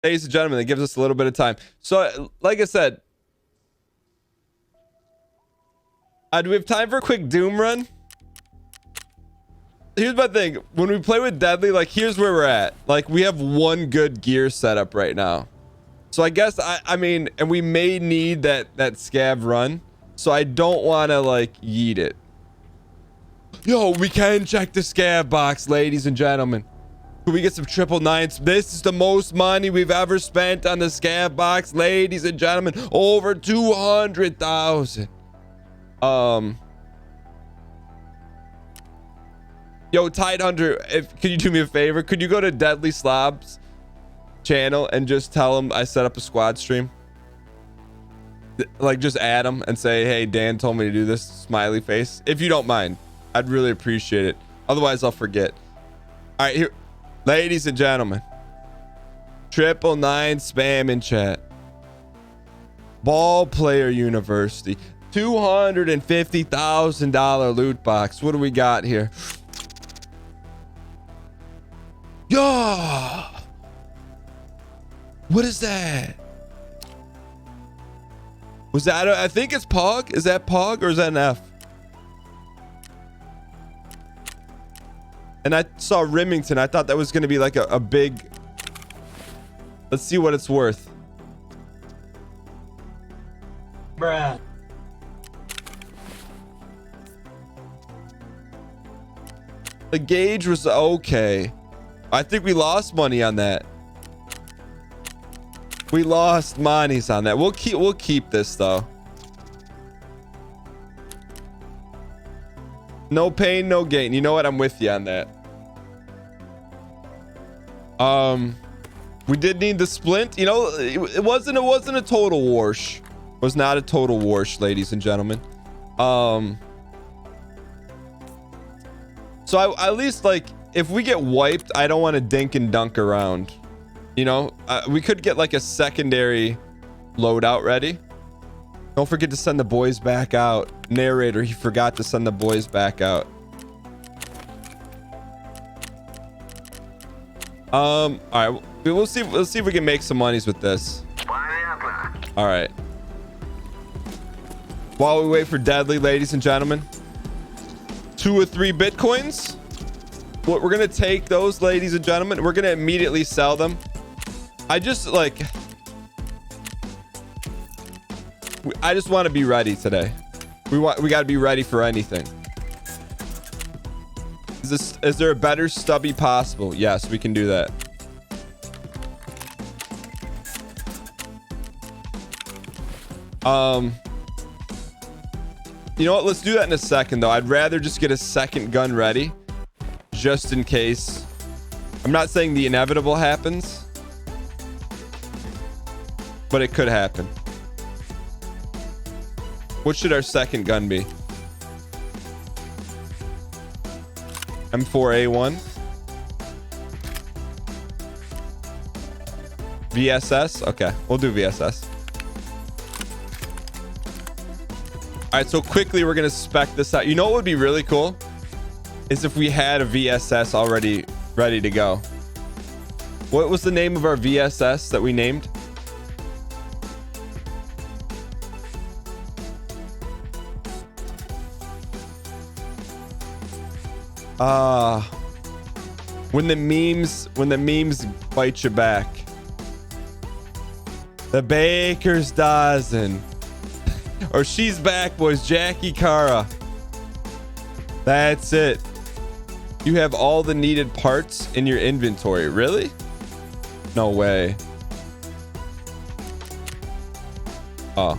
Ladies and gentlemen, that gives us a little bit of time. So, like I said, do we have time for a quick Doom run? Here's my thing. When we play with Deadly, like, here's where we're at. Like, we have one good gear setup right now. So I guess, I mean, and we may need that scav run. So I don't want to, like, yeet it. Yo, we can check the scav box, ladies and gentlemen. Can we get some 999s? This is the most money we've ever spent on the scav box, ladies and gentlemen. Over 200,000. Yo, Tide Hunter, could you do me a favor? Could you go to Deadly Slob's channel and just tell him I set up a squad stream? Like, just add him and say, hey, Dan told me to do this, smiley face. If you don't mind, I'd really appreciate it. Otherwise, I'll forget. All right, here. Ladies and gentlemen. 999 spam in chat. Ball Player University. $250,000 loot box. What do we got here? Yo! What is that? Was that I think it's Pog? Is that Pog or is that an F? And I saw Remington. I thought that was going to be like a big... Let's see what it's worth. Bruh. The gauge was okay. I think we lost money on that. We lost monies on that. We'll keep this though. No pain, no gain. You know what? I'm with you on that. We did need the splint. You know, it wasn't a total wash. It was not a total wash, ladies and gentlemen. So I at least, like, if we get wiped, I don't want to dink and dunk around. You know, we could get like a secondary loadout ready. Don't forget to send the boys back out. Narrator, he forgot to send the boys back out. All right, we'll see if we can make some monies with this. All right. While we wait for Deadly, ladies and gentlemen, 2 or 3 Bitcoins. We're gonna take those, ladies and gentlemen. We're gonna immediately sell them. I just want to be ready today. We got to be ready for anything. Is there a better stubby possible? Yes, we can do that. You know what? Let's do that in a second though. I'd rather just get a second gun ready just in case. I'm not saying the inevitable happens, but it could happen. What should our second gun be? M4A1. VSS. Okay, we'll do VSS. All right, so quickly we're gonna spec this out. You know what would be really cool is if we had a VSS already ready to go. What was the name of our VSS that we named? When the memes bite you back. The baker's dozen. Or she's back, boys. Jackie Cara. That's it. You have all the needed parts in your inventory. Really? No way. Oh.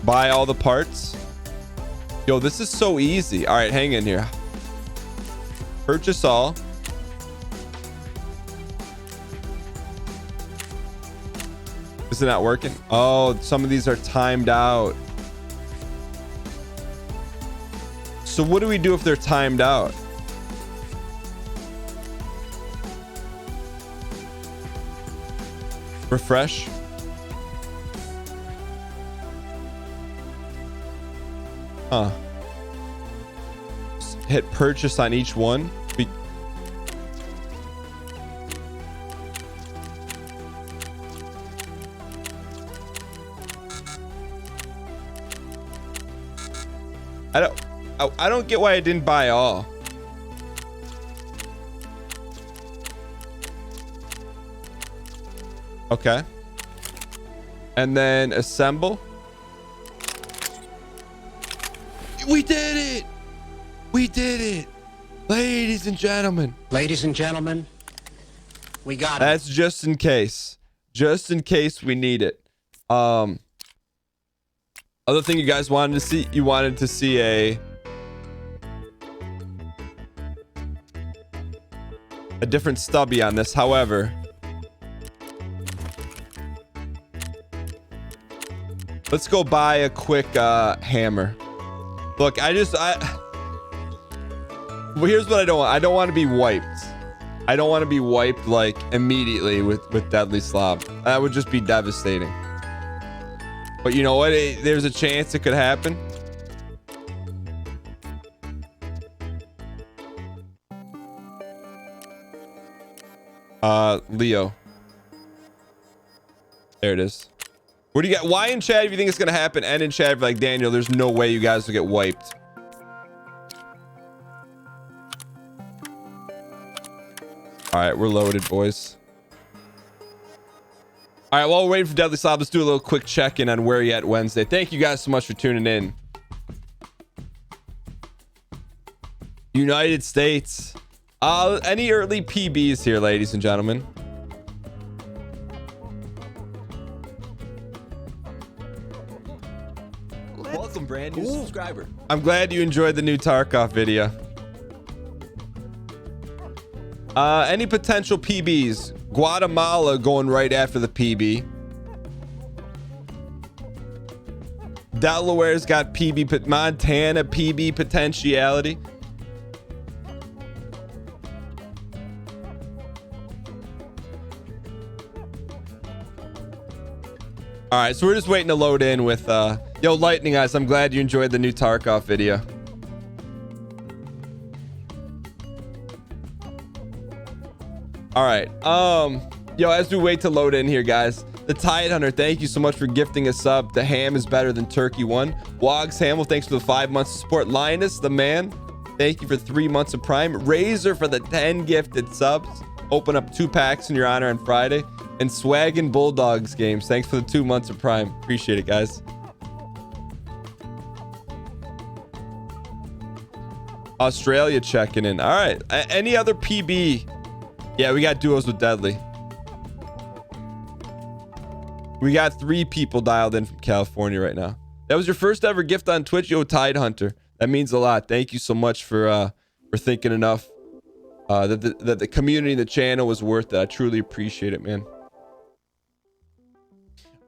Buy all the parts? Yo, this is so easy. All right, hang in here. Purchase all. Is it not working? Oh, some of these are timed out. So what do we do if they're timed out? Refresh. Huh. Hit purchase on each one. I don't get why I didn't buy all. Okay. And then assemble. We did it. We did it. Ladies and gentlemen. Ladies and gentlemen, we got it. That's just in case. Just in case we need it. Other thing you guys wanted to see, you wanted to see a different stubby on this. However, let's go buy a quick hammer. Look, well, here's what I don't want. I don't want to be wiped. I don't want to be wiped like immediately with Deadly Slob. That would just be devastating. But you know what? There's a chance it could happen. Leo. There it is. What do you got? Why in chat if you think it's gonna happen, and in chat if you're like, Daniel, there's no way you guys will get wiped. All right, we're loaded, boys. All right, while we're waiting for Deadly Slob, let's do a little quick check-in on where you at Wednesday. Thank you guys so much for tuning in. United States. Any early PBs here, ladies and gentlemen? Welcome, brand new subscriber. I'm glad you enjoyed the new Tarkov video. Any potential PBs? Guatemala going right after the PB. Delaware's got PB, but Montana PB potentiality. All right, so we're just waiting to load in with yo, Lightning Eyes. I'm glad you enjoyed the new Tarkov video. All right, yo, as we wait to load in here, guys, the Tide Hunter, thank you so much for gifting a sub. The ham is better than turkey one. Wogs Hamill, thanks for the 5 months of support. Linus the man, thank you for 3 months of Prime. Razor for the 10 gifted subs. Open up 2 packs in your honor on Friday. And Swaggin' Bulldogs Games, thanks for the 2 months of Prime. Appreciate it, guys. Australia checking in. All right, any other PB? Yeah, we got duos with Deadly. We got 3 people dialed in from California right now. That was your first ever gift on Twitch, yo, Tide Hunter. That means a lot. Thank you so much for thinking enough that the community, the channel was worth it. I truly appreciate it, man.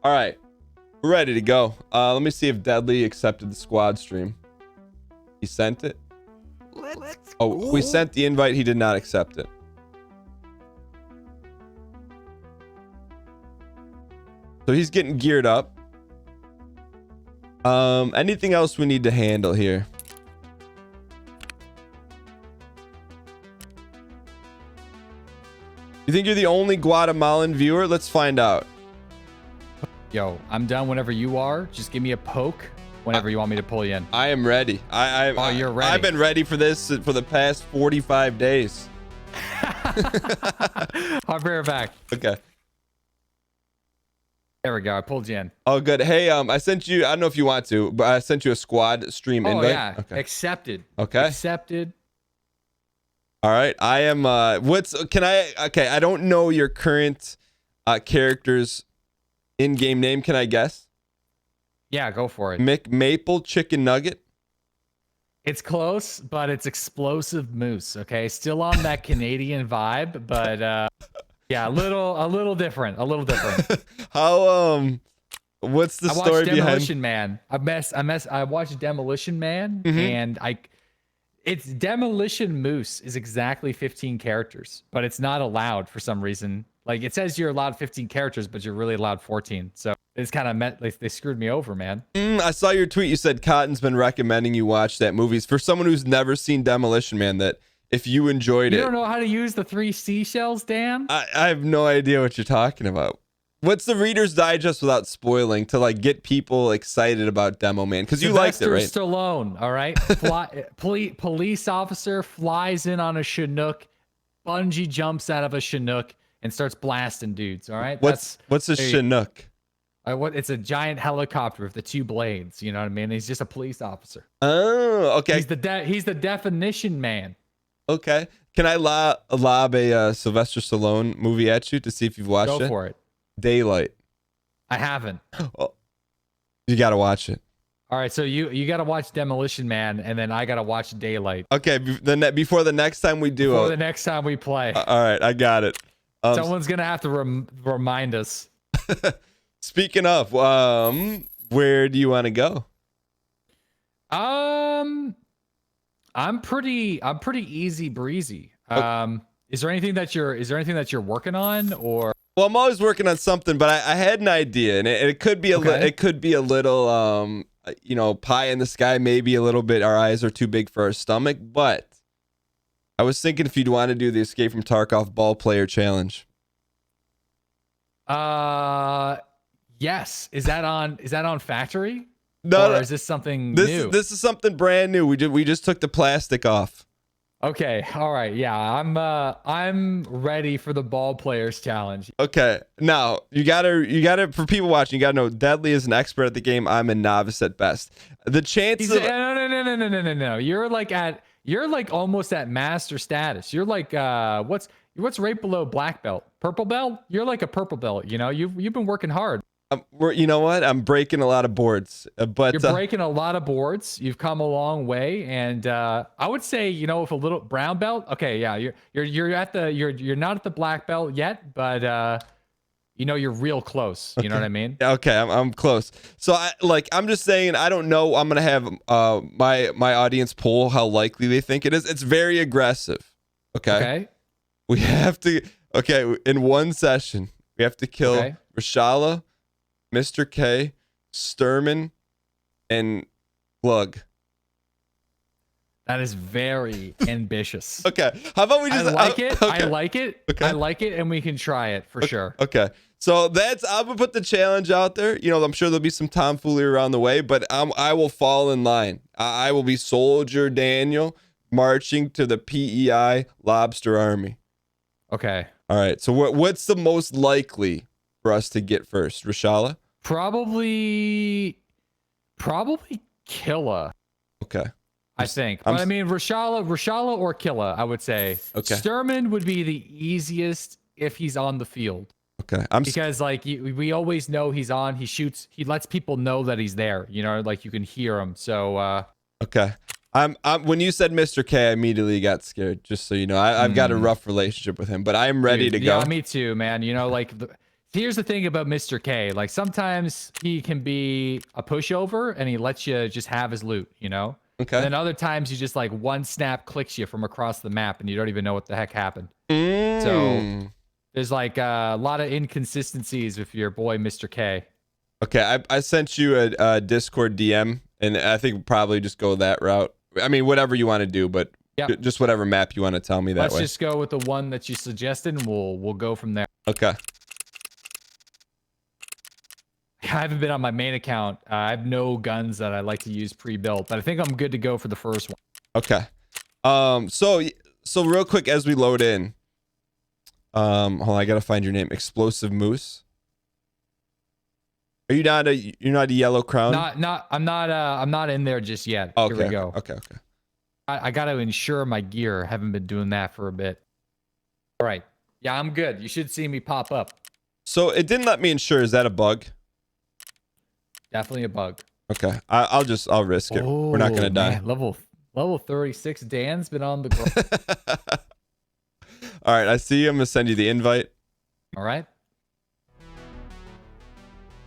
All right, we're ready to go. Let me see if Deadly accepted the squad stream. He sent it. Oh, we sent the invite. He did not accept it. So he's getting geared up. Anything else we need to handle here? You think you're the only Guatemalan viewer? Let's find out. Yo, I'm done whenever you are. Just give me a poke whenever you want me to pull you in. I am ready. Oh, you're ready. I've been ready for this for the past 45 days. I'll be right back. Okay. There we go. I pulled you in. Oh, good. Hey, I sent you, I don't know if you want to, but I sent you a squad stream invite. Oh, yeah. Okay. Accepted. Okay. Accepted. All right. I am, okay, I don't know your current character's in-game name. Can I guess? Yeah, go for it. McMaple Chicken Nugget. It's close, but it's Explosive Moose. Okay. Still on that Canadian vibe, but yeah, a little different. A little different. How, what's the story behind Demolition Man. I watched Demolition Man, and it's Demolition Moose is exactly 15 characters, but it's not allowed for some reason. Like, it says you're allowed 15 characters, but you're really allowed 14. So it's kind of meant like they screwed me over, man. I saw your tweet. You said Cotton's been recommending you watch that movie. For someone who's never seen Demolition Man, that if you enjoyed it. You don't know how to use the 3 seashells, Dan? I have no idea what you're talking about. What's the Reader's Digest without spoiling to like get people excited about Demo Man? Because you liked it, right? Stallone, all right? Police officer flies in on a Chinook, bungee jumps out of a Chinook, and starts blasting dudes, all right? What's a Chinook? It's a giant helicopter with the 2 blades, you know what I mean? He's just a police officer. Oh, okay. He's the definition man. Okay. Can I lob a Sylvester Stallone movie at you to see if you've watched it? Go for it. Daylight. I haven't. Oh, you got to watch it. All right, so you got to watch Demolition Man, and then I got to watch Daylight. Okay, before the next time we do Before the next time we play. All right, I got it. Someone's going to have to remind us. Speaking of, where do you want to go? I'm pretty easy breezy. Is there anything that you're working on, or? Well, I'm always working on something, but I had an idea, and it could be it could be a little pie in the sky, maybe a little bit. Our eyes are too big for our stomach, but I was thinking if you'd want to do the Escape from Tarkov ball player challenge. Yes. Is that on Factory? No, or is this something new? New? This is something brand new. We just took the plastic off. Okay. All right. Yeah. I'm ready for the ball players challenge. Okay. Now you gotta for people watching, you gotta know Deadly is an expert at the game. I'm a novice at best. The chances of no. You're like almost at master status. You're like what's right below black belt? Purple belt? You're like a purple belt, you know? You've been working hard. You know what? I'm breaking a lot of boards, but you're breaking a lot of boards. You've come a long way, and I would say, if a little brown belt. Okay, yeah, you're not at the black belt yet, but you're real close. You know what I mean? Okay, I'm close. So I'm just saying, I don't know. I'm gonna have my audience poll how likely they think it is. It's very aggressive. Okay. We have to. Okay, in one session, we have to kill Rashala, Mr. K, Sturman, and Glug. That is very ambitious. Okay, how about we just? I like it. Okay. I like it. Okay. I like it, and we can try it for sure. Okay, so I'm gonna put the challenge out there. I'm sure there'll be some tomfoolery around the way, but I will fall in line. I will be Soldier Daniel marching to the PEI Lobster Army. Okay. All right. So what's the most likely for us to get first, Rashala? Probably Killa. Okay. I think. But I mean, Rashala or Killa, I would say. Okay. Sturman would be the easiest if he's on the field. Okay. Because we always know he's on. He shoots. He lets people know that he's there. Like you can hear him. So. Okay. When you said Mr. K, I immediately got scared. Just so you know, I've got a rough relationship with him, but I'm ready to go. Yeah, me too, man. Here's the thing about Mr. K. Like sometimes he can be a pushover and he lets you just have his loot. Okay. And then other times you just like one snap clicks you from across the map and you don't even know what the heck happened. So there's like a lot of inconsistencies with your boy Mr. K. Okay, I sent you a Discord DM, and I think probably just go that route. I mean, whatever you want to do, but just whatever map you want to tell me that way. Let's just go with the one that you suggested, and we'll go from there. Okay. I haven't been on my main account. I have no guns that I like to use pre-built, but I think I'm good to go for the first one. Okay. So real quick as we load in. Hold on, I gotta find your name. Explosive Moose. Are you not you're not a yellow crown? I'm not in there just yet. Okay, Here we go. Okay. I got to ensure my gear. Haven't been doing that for a bit. All right. Yeah, I'm good. You should see me pop up. So it didn't let me insure. Is that a bug? Definitely a bug. Okay. I'll risk it. We're not gonna die. Man, level 36. Dan's been on the ground. All right. I see you. I'm gonna send you the invite. All right.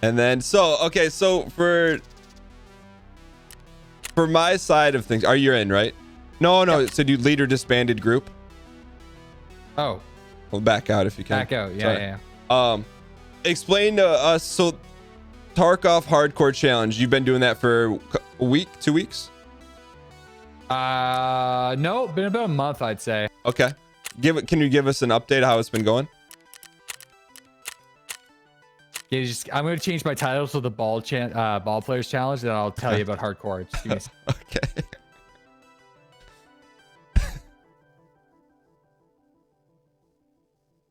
And then so for my side of things, are you in, right? No. Yep. So do leader disbanded group. Oh. Well, back out if you can. Back out. Yeah. Explain to us. So Tarkov hardcore challenge. You've been doing that for a week, 2 weeks? No, been about a month, I'd say. Okay. Can you give us an update of how it's been going? I'm gonna change my title to the ball players challenge, and I'll tell you about hardcore. Just give me a Okay.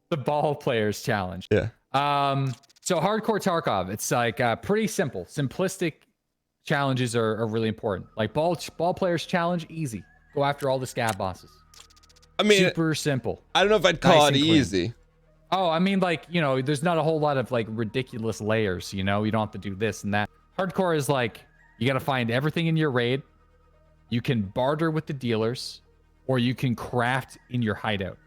the ball players challenge. Yeah. So hardcore Tarkov, it's like pretty simple. Simplistic challenges are really important. Like ball players challenge, easy. Go after all the scab bosses. I mean, super simple. I don't know if I'd call Nice it and clean. easy. Oh, I mean, like, you know, there's not a whole lot of like ridiculous layers, you know, you don't have to do this and that. Hardcore is like, you got to find everything in your raid. You can barter with the dealers, or you can craft in your hideout.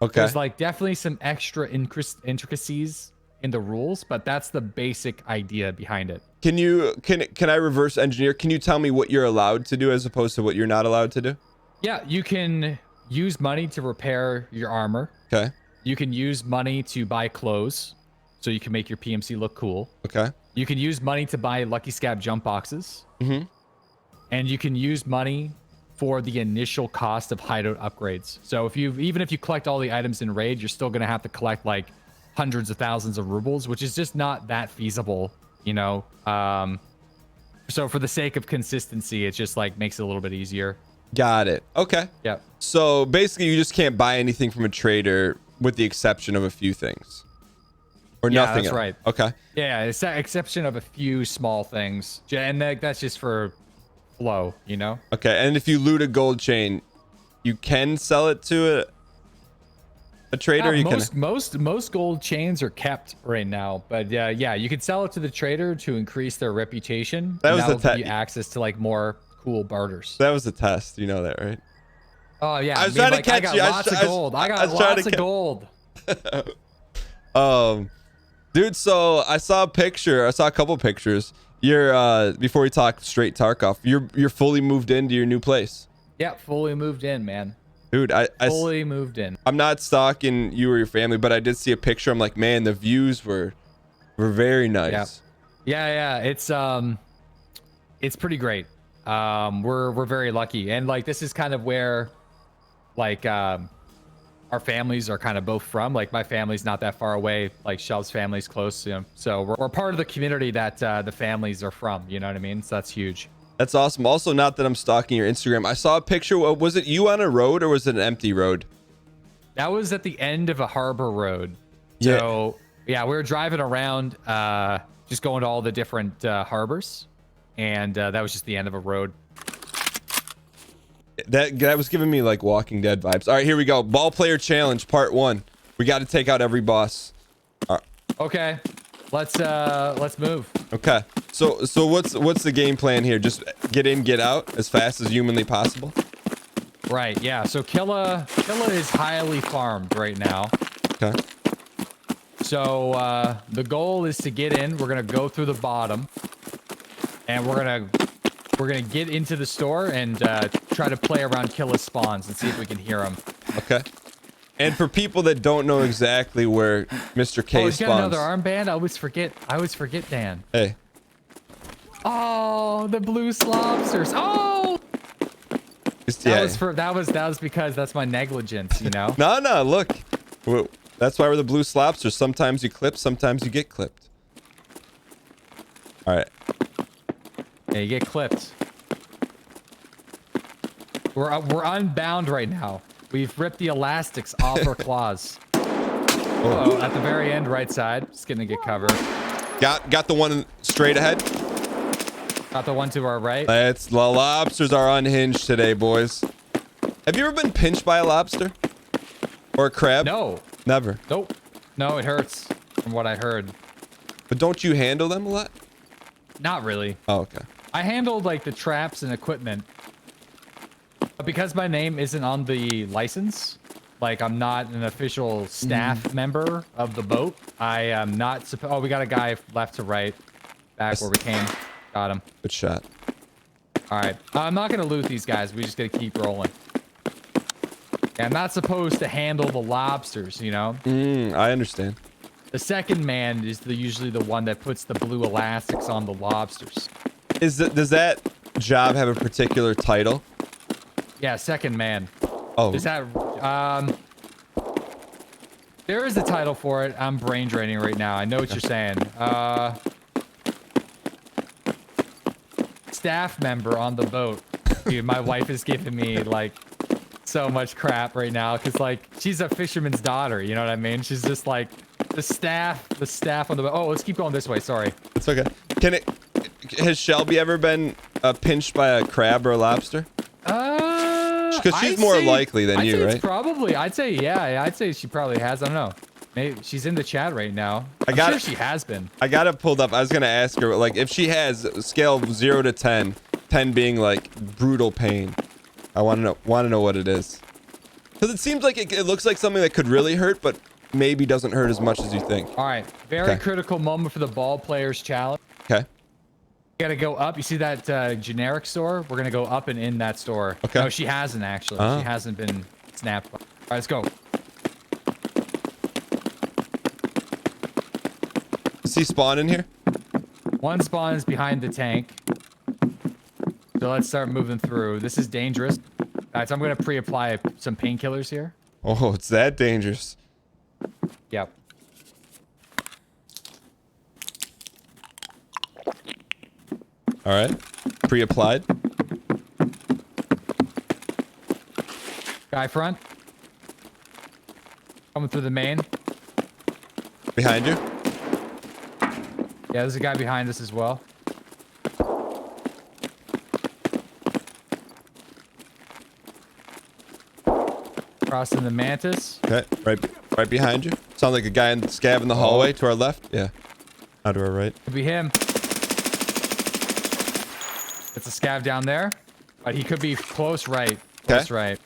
Okay. There's like definitely some extra intricacies in the rules, but that's the basic idea behind it. Can I reverse engineer? Can you tell me what you're allowed to do as opposed to what you're not allowed to do? Yeah, you can use money to repair your armor. Okay. You can use money to buy clothes, so you can make your PMC look cool. Okay. You can use money to buy Lucky Scab jump boxes. Mm-hmm. And you can use money for the initial cost of hideout upgrades. So even if you collect all the items in raid, you're still gonna have to collect like hundreds of thousands of rubles, which is just not that feasible, you know. So for the sake of consistency, it just like makes it a little bit easier. Got it. Okay. Yeah. So basically, you just can't buy anything from a trader with the exception of a few things, or Yeah, nothing that's else. right. Okay. Yeah, it's the exception of a few small things, and that's just for flow, you know. Okay. And if you loot a gold chain, you can sell it to a trader. You can. Most gold chains are kept right now, but yeah, you can sell it to the trader to increase their reputation. That was the give you access to like more cool barters. That was the test. You know that, right? Oh yeah, I was trying to catch I got you. lots of gold. I got lots of gold. Dude. So I saw a picture. I saw a couple pictures. You're before we talk straight Tarkov. You're fully moved into your new place. Yeah, fully moved in, man. Dude, I Fully moved in. I'm not stalking you or your family, but I did see a picture. I'm like, man, the views were very nice. Yeah. It's pretty great. We're very lucky, and like this is kind of where, like, our families are kind of both from. Like my family's not that far away. Like Shelv's family's close, you know. So we're part of the community that the families are from. You know what I mean? So that's huge. That's awesome. Also, not that I'm stalking your Instagram. I saw a picture. Was it you on a road or was it an empty road? That was at the end of a harbor road. Yeah. So yeah, we were driving around, just going to all the different harbors, and that was just the end of a road. That was giving me like Walking Dead vibes. All right, here we go. Ball player challenge part 1. We got to take out every boss. Okay, let's move. Okay. So what's the game plan here? Just get in, get out as fast as humanly possible. Right. Yeah. So Killa is highly farmed right now. Okay. So the goal is to get in. We're gonna go through the bottom, and we're gonna get into the store and try to play around Killa's spawns and see if we can hear him. Okay. And for people that don't know exactly where Mr. K he's spawns. got another armband. I always forget, Dan. Hey. Oh, the blue lobsters. Oh, that was because that's my negligence, you know. No, look. That's why we're the blue lobsters. Sometimes you clip, sometimes you get clipped. All right. Yeah, you get clipped. We're unbound right now. We've ripped the elastics off our claws. Oh, at the very end, right side. Just gonna get covered. Got the one straight ahead. Got the one to our right. The lobsters are unhinged today, boys. Have you ever been pinched by a lobster? Or a crab? No. Never. Nope. No, it hurts from what I heard. But don't you handle them a lot? Not really. Oh, okay. I handled like the traps and equipment. But because my name isn't on the license, like I'm not an official staff member of the boat, I am not supposed. Oh, we got a guy left to right, back where we came. Got him. Good shot. All right. I'm not going to loot these guys. We just got to keep rolling. Yeah, I'm not supposed to handle the lobsters, you know? I understand. The second man is usually the one that puts the blue elastics on the lobsters. Does that job have a particular title? Yeah, second man. Oh. Is that There is a title for it. I'm brain draining right now. I know what you're saying. Staff member on the boat. Dude, my wife is giving me like so much crap right now because like she's a fisherman's daughter. You know what I mean? She's just like the staff on the boat. Oh, let's keep going this way. Sorry. It's okay. Has Shelby ever been pinched by a crab or a lobster? Because she's more likely than you, right? Probably. I'd say, yeah. I'd say she probably has. I don't know. Maybe she's in the chat right now. I'm sure she has been. I got it pulled up. I was going to ask her, like, if she has a scale of 0 to 10, 10 being, like, brutal pain. I want to know what it is. Because it seems like it looks like something that could really hurt, but maybe doesn't hurt as much as you think. All right. Very critical moment for the ball players challenge. Okay. You gotta go up. You see that generic store? We're gonna go up and in that store. Okay. No, she hasn't actually. She hasn't been snapped. All right, let's go. Is he spawn in here? One spawn is behind the tank. So let's start moving through. This is dangerous. All right, so I'm gonna pre-apply some painkillers here. Oh, it's that dangerous. Yep. All right. Pre-applied. Guy front. Coming through the main. Behind you. Yeah, there's a guy behind us as well. Crossing the mantis. Okay. Right behind you. Sounds like a guy in scav in the hallway to our left. Yeah. Not to our right. Could be him. It's a scav down there, but he could be close right. Close right.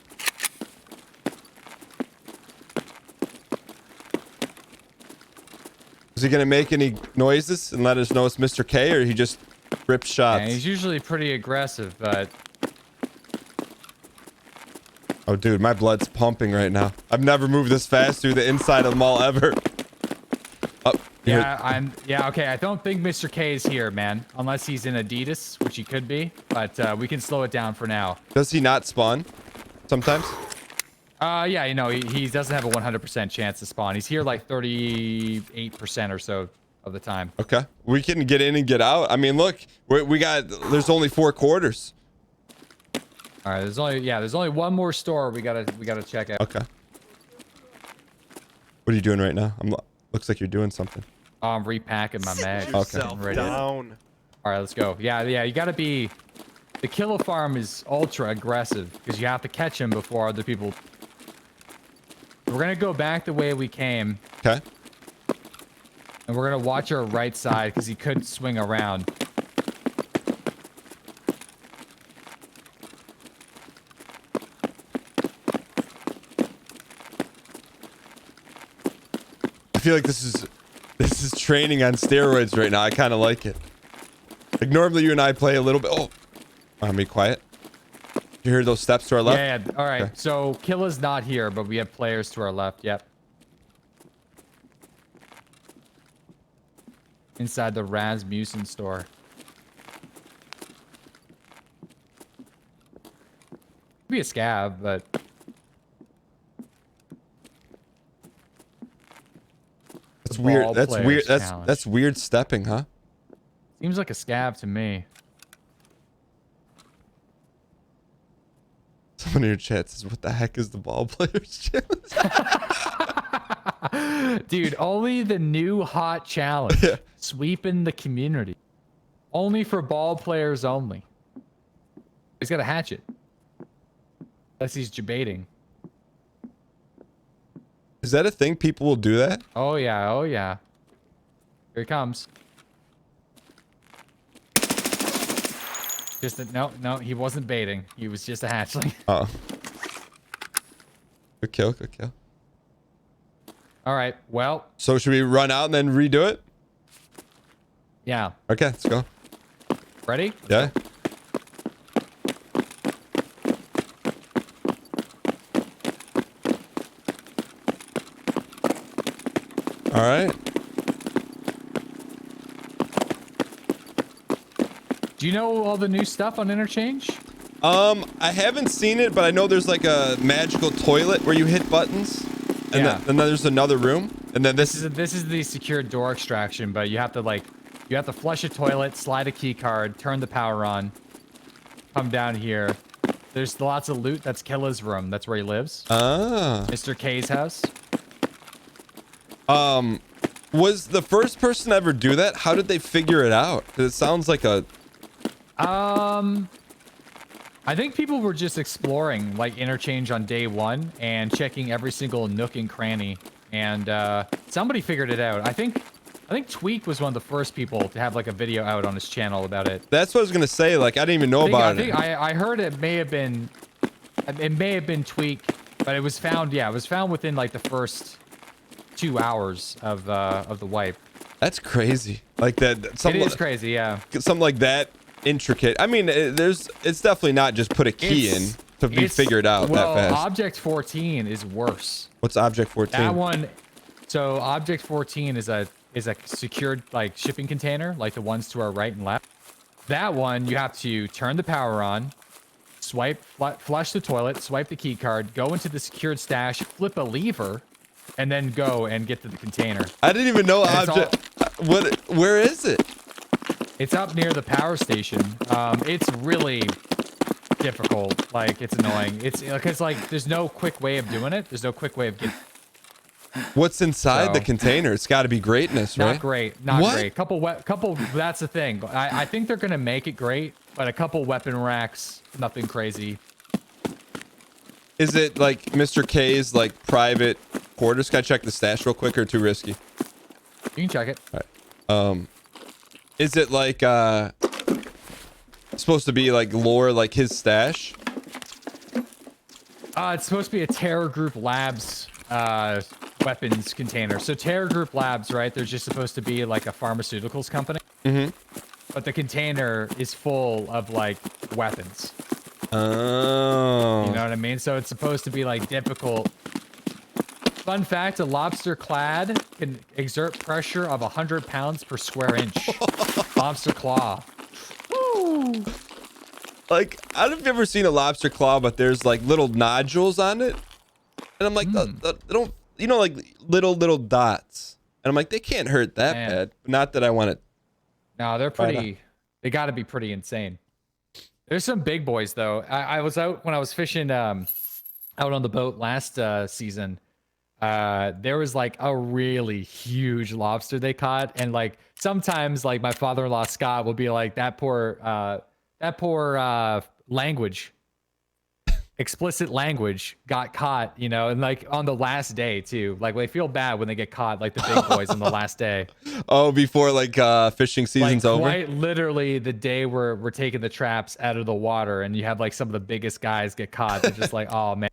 Is he gonna make any noises and let us know it's Mr. K, or he just rips shots? Yeah, he's usually pretty aggressive, but oh, dude, my blood's pumping right now. I've never moved this fast through the inside of the mall ever. Oh, yeah, okay. I don't think Mr. K is here, man, unless he's in Adidas, which he could be. But we can slow it down for now. Does he not spawn sometimes? Yeah, you know, he doesn't have a 100% chance to spawn. He's here like 38% or so of the time. Okay, we can get in and get out. I mean, look, there's only 4 quarters. All right, there's only one more store we gotta check out. Okay. What are you doing right now? Looks like you're doing something. Oh, I'm repacking my mag. Okay. Down. All right, let's go. Yeah, you gotta be. The killer farm is ultra aggressive because you have to catch him before other people. We're gonna go back the way we came. Okay. And we're gonna watch our right side because he could swing around. I feel like this is training on steroids right now. I kind of like it. Like normally you and I play a little bit. Oh, I'm be quiet. You hear those steps to our left? Yeah. All right. Okay. So Killa's not here, but we have players to our left. Yep. Inside the Rasmussen store. Could be a scav, but. That's weird. That's weird. That's weird stepping, huh? Seems like a scav to me. Someone in your chat says, "What the heck is the ball players challenge?" Dude, only the new hot challenge. Yeah. Sweeping the community. Only for ball players only. He's got a hatchet. Unless he's debating. Is that a thing? People will do that? Oh yeah, oh yeah. Here he comes. No, he wasn't baiting. He was just a hatchling. Oh. Good kill, good kill. All right, well. So should we run out and then redo it? Yeah. Okay, let's go. Ready? Yeah. All right. Do you know all the new stuff on Interchange? I haven't seen it, but I know there's like a magical toilet where you hit buttons. And, Yeah. then there's another room, and then this is This is the secure door extraction, but you have to flush a toilet, slide a key card, turn the power on, come down here. There's lots of loot. That's Killa's room. That's where he lives. Mr. K's house. Was the first person to ever do that? How did they figure it out? 'Cause it sounds like a I think people were just exploring like interchange on day one and checking every single nook and cranny, and somebody figured it out. I think Tweak was one of the first people to have like a video out on his channel about it. That's what I was gonna say. Like I didn't even know about it. I heard it may have been Tweak, but it was found. Yeah, it was found within like the first 2 hours of the wipe. That's crazy. Like that. It is crazy. Yeah. Something like that intricate. I mean, it's definitely not just put a key in to be figured out that fast. Object 14 is worse. What's Object 14? That one. So Object 14 is a secured like shipping container, like the ones to our right and left. That one you have to turn the power on, swipe, flush the toilet, swipe the key card, go into the secured stash, flip a lever, and then go and get to the container. I didn't even know And Object. Where is it? It's up near the power station. It's really difficult. Like it's annoying. It's because like there's no quick way of doing it. There's no quick way of getting. What's inside the container? It's got to be greatness, right? Not great. Not great. Couple. That's the thing. I think they're gonna make it great, but a couple weapon racks, nothing crazy. Is it like Mr. K's like private quarters? Can I check the stash real quick, or too risky? You can check it. All right. Is it like supposed to be like lore, like his stash? It's supposed to be a Terror Group Labs weapons container. So Terror Group Labs, right? They're just supposed to be like a pharmaceuticals company. Mm-hmm. But the container is full of like weapons. Oh. You know what I mean? So it's supposed to be like difficult. Fun fact, a lobster clad can exert pressure of 100 pounds per square inch. Lobster claw. Woo! Like, I don't know if you've ever seen a lobster claw, but there's like little nodules on it. And I'm like, they don't, you know, like little dots. And I'm like, they can't hurt that bad. Not that I want it. No, they're pretty, they gotta be pretty insane. There's some big boys though. I was out when I was fishing out on the boat last season. There was like a really huge lobster they caught, and like sometimes like my father-in-law Scott will be like, that poor language, explicit language got caught, you know, and like on the last day too. Like they feel bad when they get caught, like the big boys on the last day. Oh, before like fishing season's like, over? Quite literally the day where we're taking the traps out of the water, and you have like some of the biggest guys get caught. They're just like, oh man.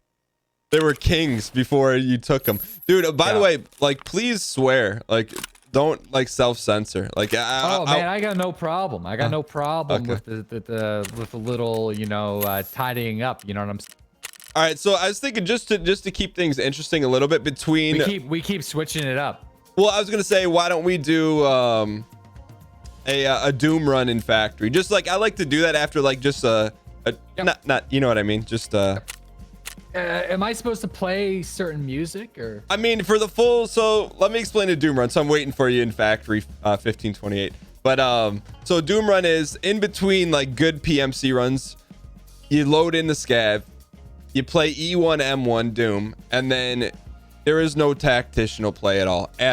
They were kings before you took them, dude. By the way, like, please swear, like, don't like self-censor. Like, I got no problem. I got no problem with the little, you know, tidying up. You know what I'm saying? All right, so I was thinking just to keep things interesting a little bit between. We keep switching it up. Well, I was gonna say, why don't we do a Doom run in factory? Just like I like to do that after like just not you know what I mean? Just Am I supposed to play certain music or? I mean, for the full, so let me explain a Doom run. So I'm waiting for you in factory 1528. But so Doom run is in between like good PMC runs. You load in the scav, you play E1 M1 Doom, and then there is no tactitional play at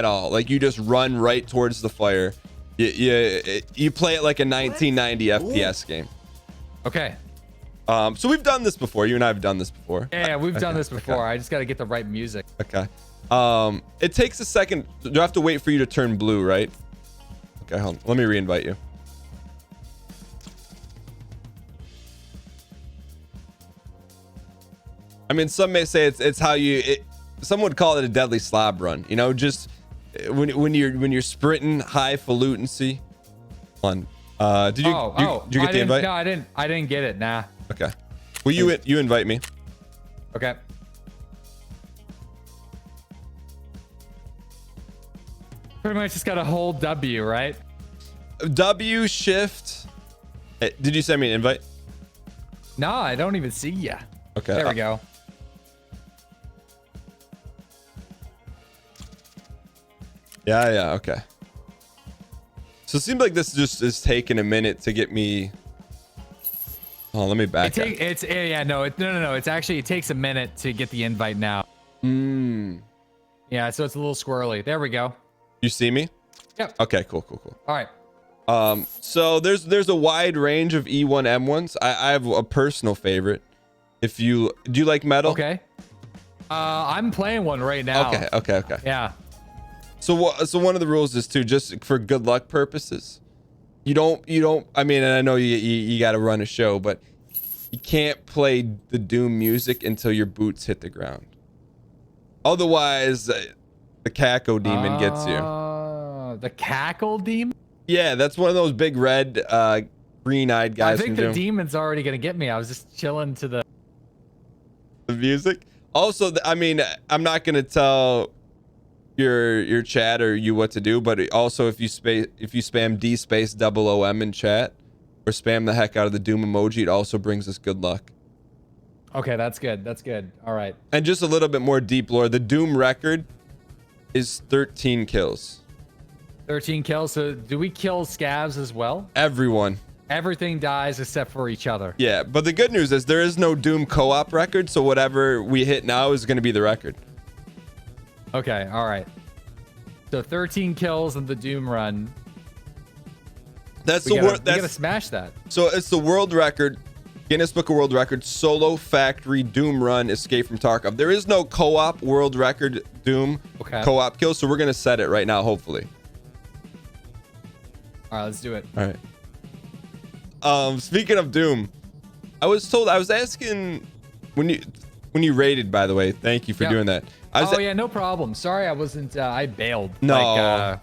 all. Like you just run right towards the fire. You play it like a 1990 FPS game. Okay. So we've done this before. You and I have done this before. Yeah, we've done this before. Okay. I just got to get the right music. Okay. It takes a second. Do I have to wait for you to turn blue, right? Okay, hold on. Let me re-invite you. I mean, some may say it's how you. Some would call it a deadly slob run. You know, just when you're sprinting high falutency. Did you get the invite? No, I didn't get it. Nah. Okay. Well, you invite me. Okay. Pretty much just got to hold W, right? W shift. Hey, did you send me an invite? No, I don't even see ya. Okay. There we go. Yeah, yeah, okay. So it seems like this just is taking a minute to get me. Oh, let me back up. No. It's actually, it takes a minute to get the invite now. Yeah, so it's a little squirrely. There we go. You see me? Yep. Okay, cool. All right. So there's a wide range of E1 M1s. I have a personal favorite. Do you like metal? Okay. I'm playing one right now. Okay. Yeah. So one of the rules is too, just for good luck purposes. You don't. I mean, and I know you got to run a show, but you can't play the Doom music until your boots hit the ground. Otherwise, the cackle demon gets you. The cackle demon? Yeah, that's one of those big red, green-eyed guys. I think from the Doom. demon's already gonna get me. I was just chilling to the music. Also, I mean, I'm not gonna tell your chat or you what to do, but also if you spam D space OOM in chat or spam the heck out of the Doom emoji, it also brings us good luck. Okay, that's good. All right. And just a little bit more deep lore. The Doom record is 13 kills. 13 kills. So do we kill scavs as well? Everyone. Everything dies except for each other. Yeah, but the good news is there is no Doom co-op record, so whatever we hit now is going to be the record. Okay, all right. So 13 kills in the Doom run. That's We the word. gotta smash that. So it's the world record, Guinness Book of World Records, solo factory Doom run, Escape from Tarkov. There is no co-op world record Doom co-op kill, so we're gonna set it right now, hopefully. All right, let's do it. All right. Speaking of Doom, I was asking when you raided, by the way. Thank you for doing that. Yeah, no problem. Sorry, I wasn't. I bailed. No.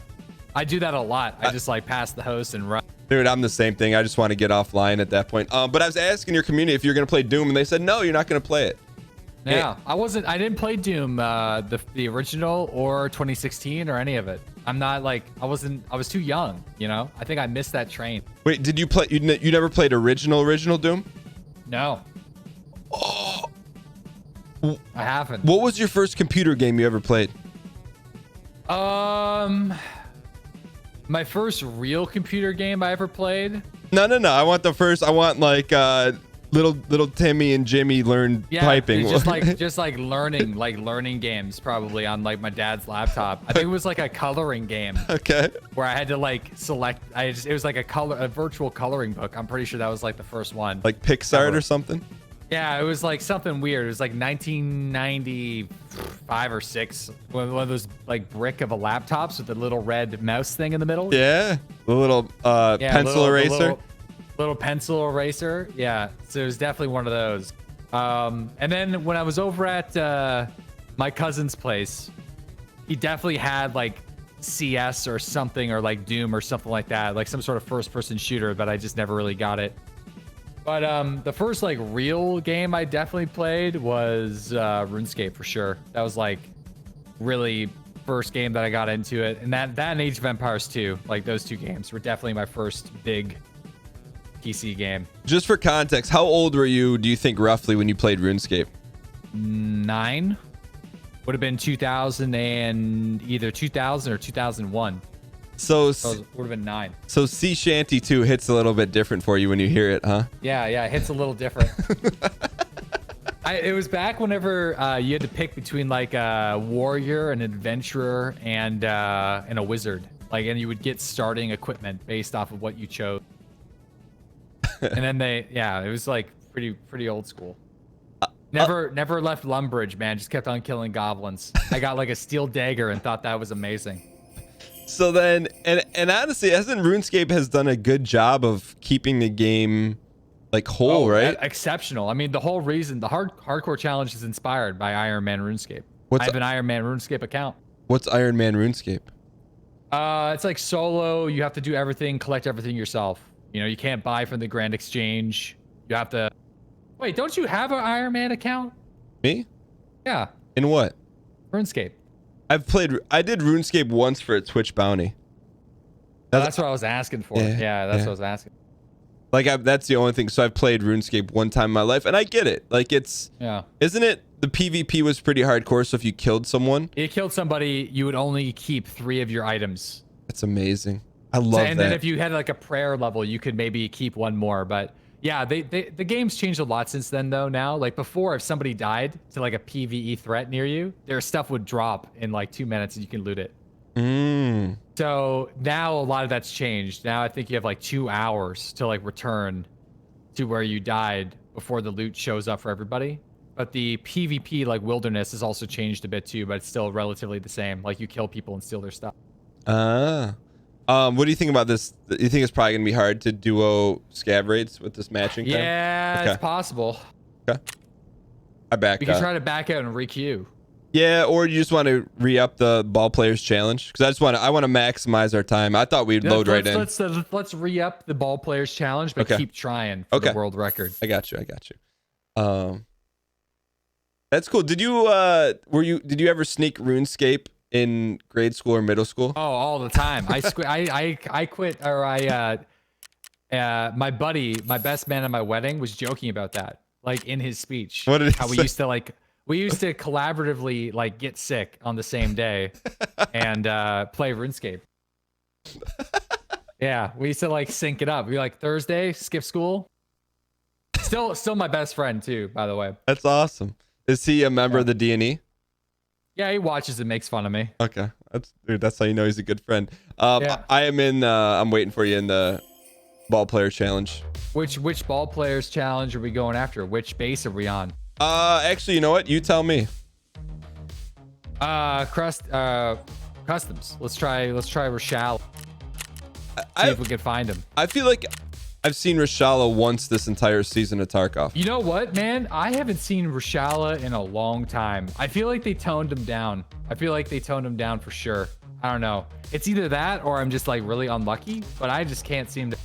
I do that a lot. I just like pass the host and run. Dude, I'm the same thing. I just want to get offline at that point. But I was asking your community if you're gonna play Doom, and they said no, you're not gonna play it. Yeah, I didn't play Doom, the original or 2016 or any of it. I'm not like I was too young, you know. I think I missed that train. Wait, did you play? You never played original Doom? No. Oh. I haven't. What was your first computer game you ever played? My first real computer game I ever played. No. I want the first. I want like little Timmy and Jimmy learn typing. Just like learning games probably on like my dad's laptop. I think it was like a coloring game. Okay. Where I had to like select. It was like a virtual coloring book. I'm pretty sure that was like the first one. Like Pixar or something. Yeah, it was like something weird. It was like 1995 or 6. One of those like brick of a laptops with the little red mouse thing in the middle. Yeah, the little pencil eraser. Little pencil eraser. Yeah, so it was definitely one of those. And then when I was over at my cousin's place, he definitely had like CS or something, or like Doom or something like that, like some sort of first-person shooter, but I just never really got it. But the first like real game I definitely played was RuneScape for sure. That was like really first game that I got into it, and that and Age of Empires 2, like those two games were definitely my first big PC game. Just for context, how old were you, do you think, roughly, when you played RuneScape? 9. Would have been 2000 and either 2000 or 2001. So would have been 9. So Sea Shanty 2 hits a little bit different for you when you hear it, huh? Yeah, it hits a little different. It was back whenever you had to pick between like a warrior, an adventurer, and a wizard. Like, and you would get starting equipment based off of what you chose. And then it was like pretty old school. Never left Lumbridge, man. Just kept on killing goblins. I got like a steel dagger and thought that was amazing. So then, and honestly, hasn't RuneScape has done a good job of keeping the game like whole, right? Exceptional. I mean, the whole reason the hardcore challenge is inspired by Iron Man RuneScape. I have an Iron Man RuneScape account. What's Iron Man RuneScape? It's like solo. You have to do everything, collect everything yourself. You know, you can't buy from the Grand Exchange. You have to. Wait, don't you have an Iron Man account? Me? Yeah. In what? RuneScape. I did RuneScape once for a Twitch bounty. That's what I was asking for. Yeah, that's what I was asking. Like that's the only thing. So I've played RuneScape one time in my life, and I get it. Like isn't it the PvP was pretty hardcore. So if you killed someone, you killed somebody, you would only keep 3 of your items. that's amazing. I love And that. then if you had like a prayer level, you could maybe keep 1 more. But yeah, the game's changed a lot since then though. Now, like before, if somebody died to like a PvE threat near you, their stuff would drop in like 2 minutes and you can loot it. So now a lot of that's changed. Now I think you have like 2 hours to like return to where you died before the loot shows up for everybody. But the PvP like wilderness has also changed a bit too, but it's still relatively the same. Like you kill people and steal their stuff. What do you think about this? You think it's probably gonna be hard to duo scav raids with this matching time? Yeah, Okay. it's possible. Okay. I back You can out. try to back out and re-queue. Yeah, or you just want to re-up the ball players challenge? Because I want to maximize our time. I thought we'd load right in. Let's re-up the ball players challenge, but Okay. keep trying for the world record. I got you. That's cool. Did you ever sneak RuneScape in grade school or middle school? Oh, all the time. I quit, or my buddy, my best man at my wedding, was joking about that, like in his speech. What did he how say? we used to collaboratively like get sick on the same day and play RuneScape. Yeah, we used to like sync it up. We like Thursday, skip school. Still my best friend too, by the way. That's awesome. Is he a member of the D&E? Yeah, he watches and makes fun of me. Okay, that's how you know he's a good friend. Yeah. I am in. I'm waiting for you in the ball player challenge. Which ball players challenge are we going after? Which base are we on? Actually, you know what? You tell me. Customs. Let's try Rochelle. See if we can find him. I feel like I've seen Rashala once this entire season of Tarkov. You know what, man? I haven't seen Rashala in a long time. I feel like they toned him down. For sure. I don't know. It's either that or I'm just like really unlucky, but I just can't seem to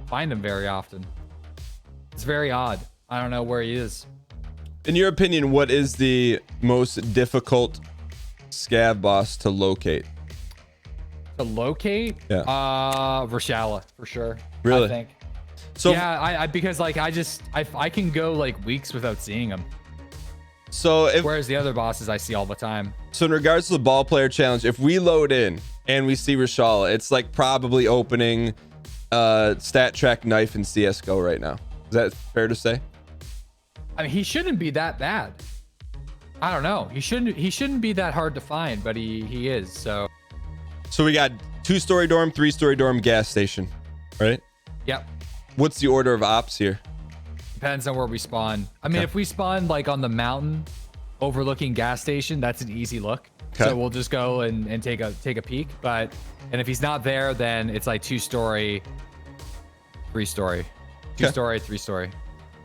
find him very often. It's very odd. I don't know where he is. In your opinion, what is the most difficult scav boss to locate? To locate? Yeah. Rashala for sure. Really? I think. So yeah, I because like I can go like weeks without seeing him. Whereas the other bosses I see all the time. So in regards to the ball player challenge, if we load in and we see Rashala, it's like probably opening stat track knife in CS:GO right now. Is that fair to say? I mean, he shouldn't be that bad. I don't know. He shouldn't be that hard to find, but he is. So we got 2-story dorm, 3-story dorm, gas station, right? Yep. What's the order of ops here? Depends on where we spawn. I mean, if we spawn like on the mountain overlooking gas station, that's an easy look. Okay. So we'll just go and take a peek. And if he's not there, then it's like 2-story, 3-story, 2-story, 3-story.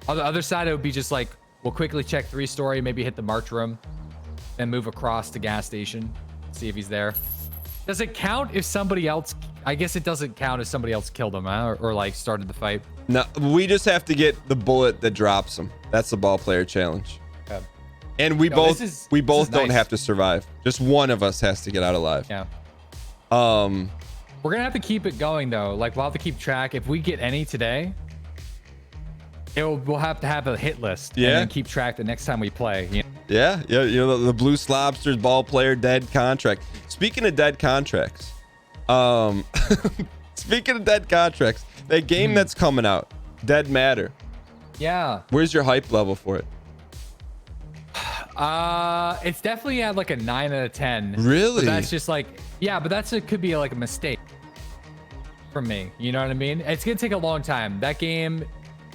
On the other side, it would be just like, we'll quickly check 3-story, maybe hit the march room, and move across to gas station, see if he's there. Does it count if somebody else? I guess it doesn't count if somebody else killed him, huh? or like started the fight. No, we just have to get the bullet that drops him. That's the ball player challenge. Okay. And we both don't nice. have to survive. Just one of us has to get out alive. Yeah. We're gonna have to keep it going though. Like we'll have to keep track. If we get any today, we'll have to have a hit list. Yeah. And then keep track the next time we play. You know? Yeah. You know, the Blue Slobsters ball player dead contract. Speaking of dead contracts, that game that's coming out, Dead Matter. Yeah. Where's your hype level for it? It's definitely at like a 9 out of 10. Really? But that's just like, yeah, but it could be like a mistake for me. You know what I mean? It's gonna take a long time. That game,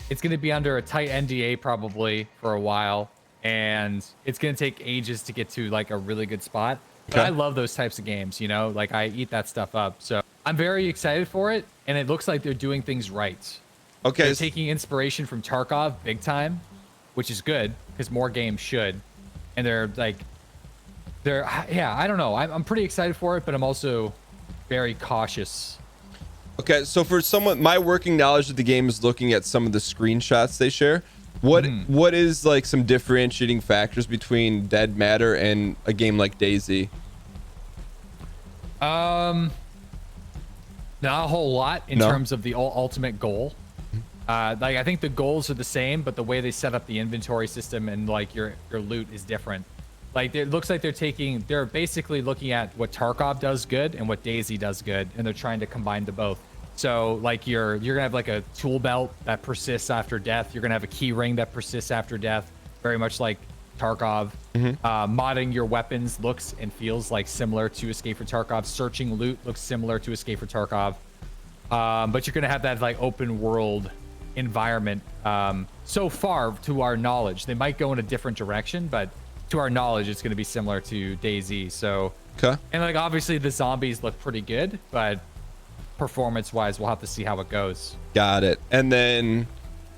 it's gonna be under a tight NDA probably for a while, and it's gonna take ages to get to like a really good spot. But Okay. I love those types of games, you know, like I eat that stuff up. So I'm very excited for it, and it looks like they're doing things right. Okay. They're taking inspiration from Tarkov big time, which is good because more games should. And yeah, I don't know. I'm pretty excited for it, but I'm also very cautious. Okay, so for someone, my working knowledge of the game is looking at some of the screenshots they share. What is like some differentiating factors between Dead Matter and a game like DayZ? Not a whole lot in No? terms of the ultimate goal. Like I think the goals are the same, but the way they set up the inventory system and like your loot is different. Like it looks like they're basically looking at what Tarkov does good and what DayZ does good, and they're trying to combine the both. So like you're gonna have like a tool belt that persists after death. You're gonna have a key ring that persists after death, very much like Tarkov. Modding your weapons looks and feels like similar to Escape from Tarkov. Searching loot looks similar to Escape from Tarkov. But you're gonna have that like open world environment. So far, to our knowledge, they might go in a different direction, but to our knowledge, it's gonna be similar to DayZ. So, Okay. and like obviously the zombies look pretty good, but performance-wise, we'll have to see how it goes. Got it. And then,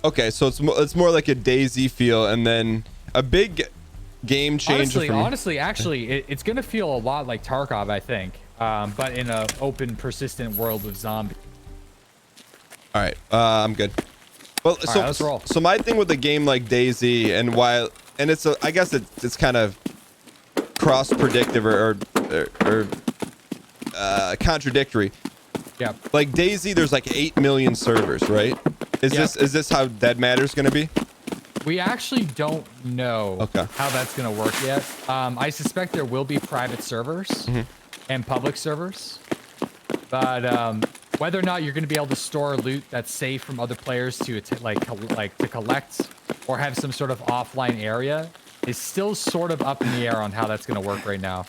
okay, so it's more like a DayZ feel, and then a big game changer. Honestly, actually, it's gonna feel a lot like Tarkov, I think, but in an open, persistent world with zombies. All right, I'm good. Well, All right, let's roll. So my thing with a game like DayZ, and it's I guess it's kind of cross-predictive or contradictory. Yeah. Like DayZ, there's like 8 million servers, right? Is this how Dead Matter's gonna be? We actually don't know how that's gonna work yet. I suspect there will be private servers and public servers, but whether or not you're going to be able to store loot that's safe from other players to collect or have some sort of offline area is still sort of up in the air on how that's going to work right now.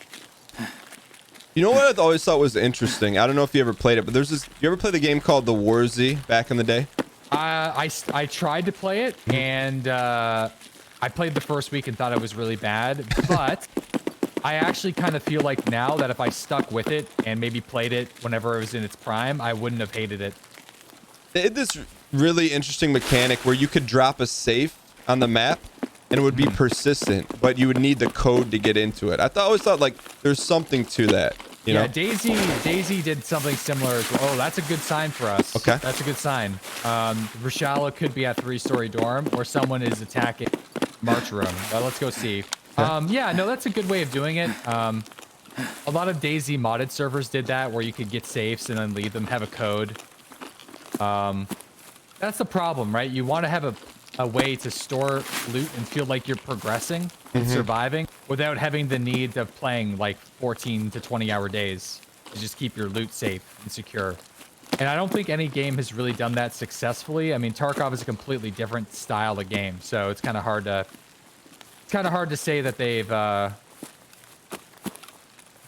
You know what I always thought was interesting? I don't know if you ever played it, but there's this. You ever play the game called the DUOS back in the day? I tried to play it, and I played the first week and thought it was really bad, but I actually kind of feel like now that if I stuck with it and maybe played it whenever it was in its prime, I wouldn't have hated it. They had this really interesting mechanic where you could drop a safe on the map and it would be persistent, but you would need the code to get into it. Always thought like there's something to that. You know? DayZ did something similar as well. Oh, that's a good sign for us. Okay. That's a good sign. Rashala could be at 3-story dorm, or someone is attacking March room. Let's go see. Yeah, no, that's a good way of doing it. A lot of DayZ modded servers did that, where you could get safes and then leave them, have a code. That's the problem, right? You want to have a way to store loot and feel like you're progressing and surviving without having the need of playing like 14 to 20-hour days to just keep your loot safe and secure. And I don't think any game has really done that successfully. I mean, Tarkov is a completely different style of game, so it's kind of hard to say that they've done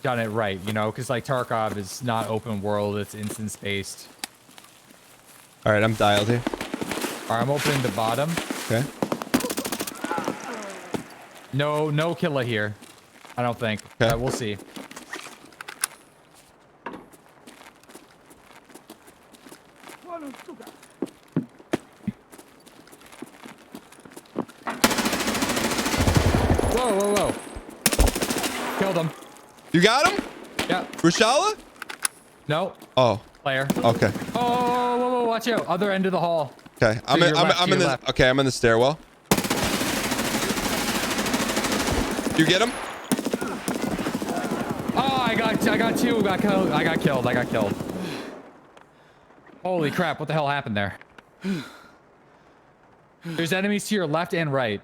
it right, you know, because like Tarkov is not open world, it's instance based. All right, I'm dialed here. All right, I'm opening the bottom. Okay. No killer here, I don't think. Okay. We'll see. Whoa. Killed him. You got him? Yeah. Rashala? No. Oh. Player. Okay. Oh, whoa, watch out. Other end of the hall. Okay. I'm in the left. okay, I'm in the stairwell. You get him? Oh, I got two. I got killed. Holy crap, what the hell happened there? There's enemies to your left and right.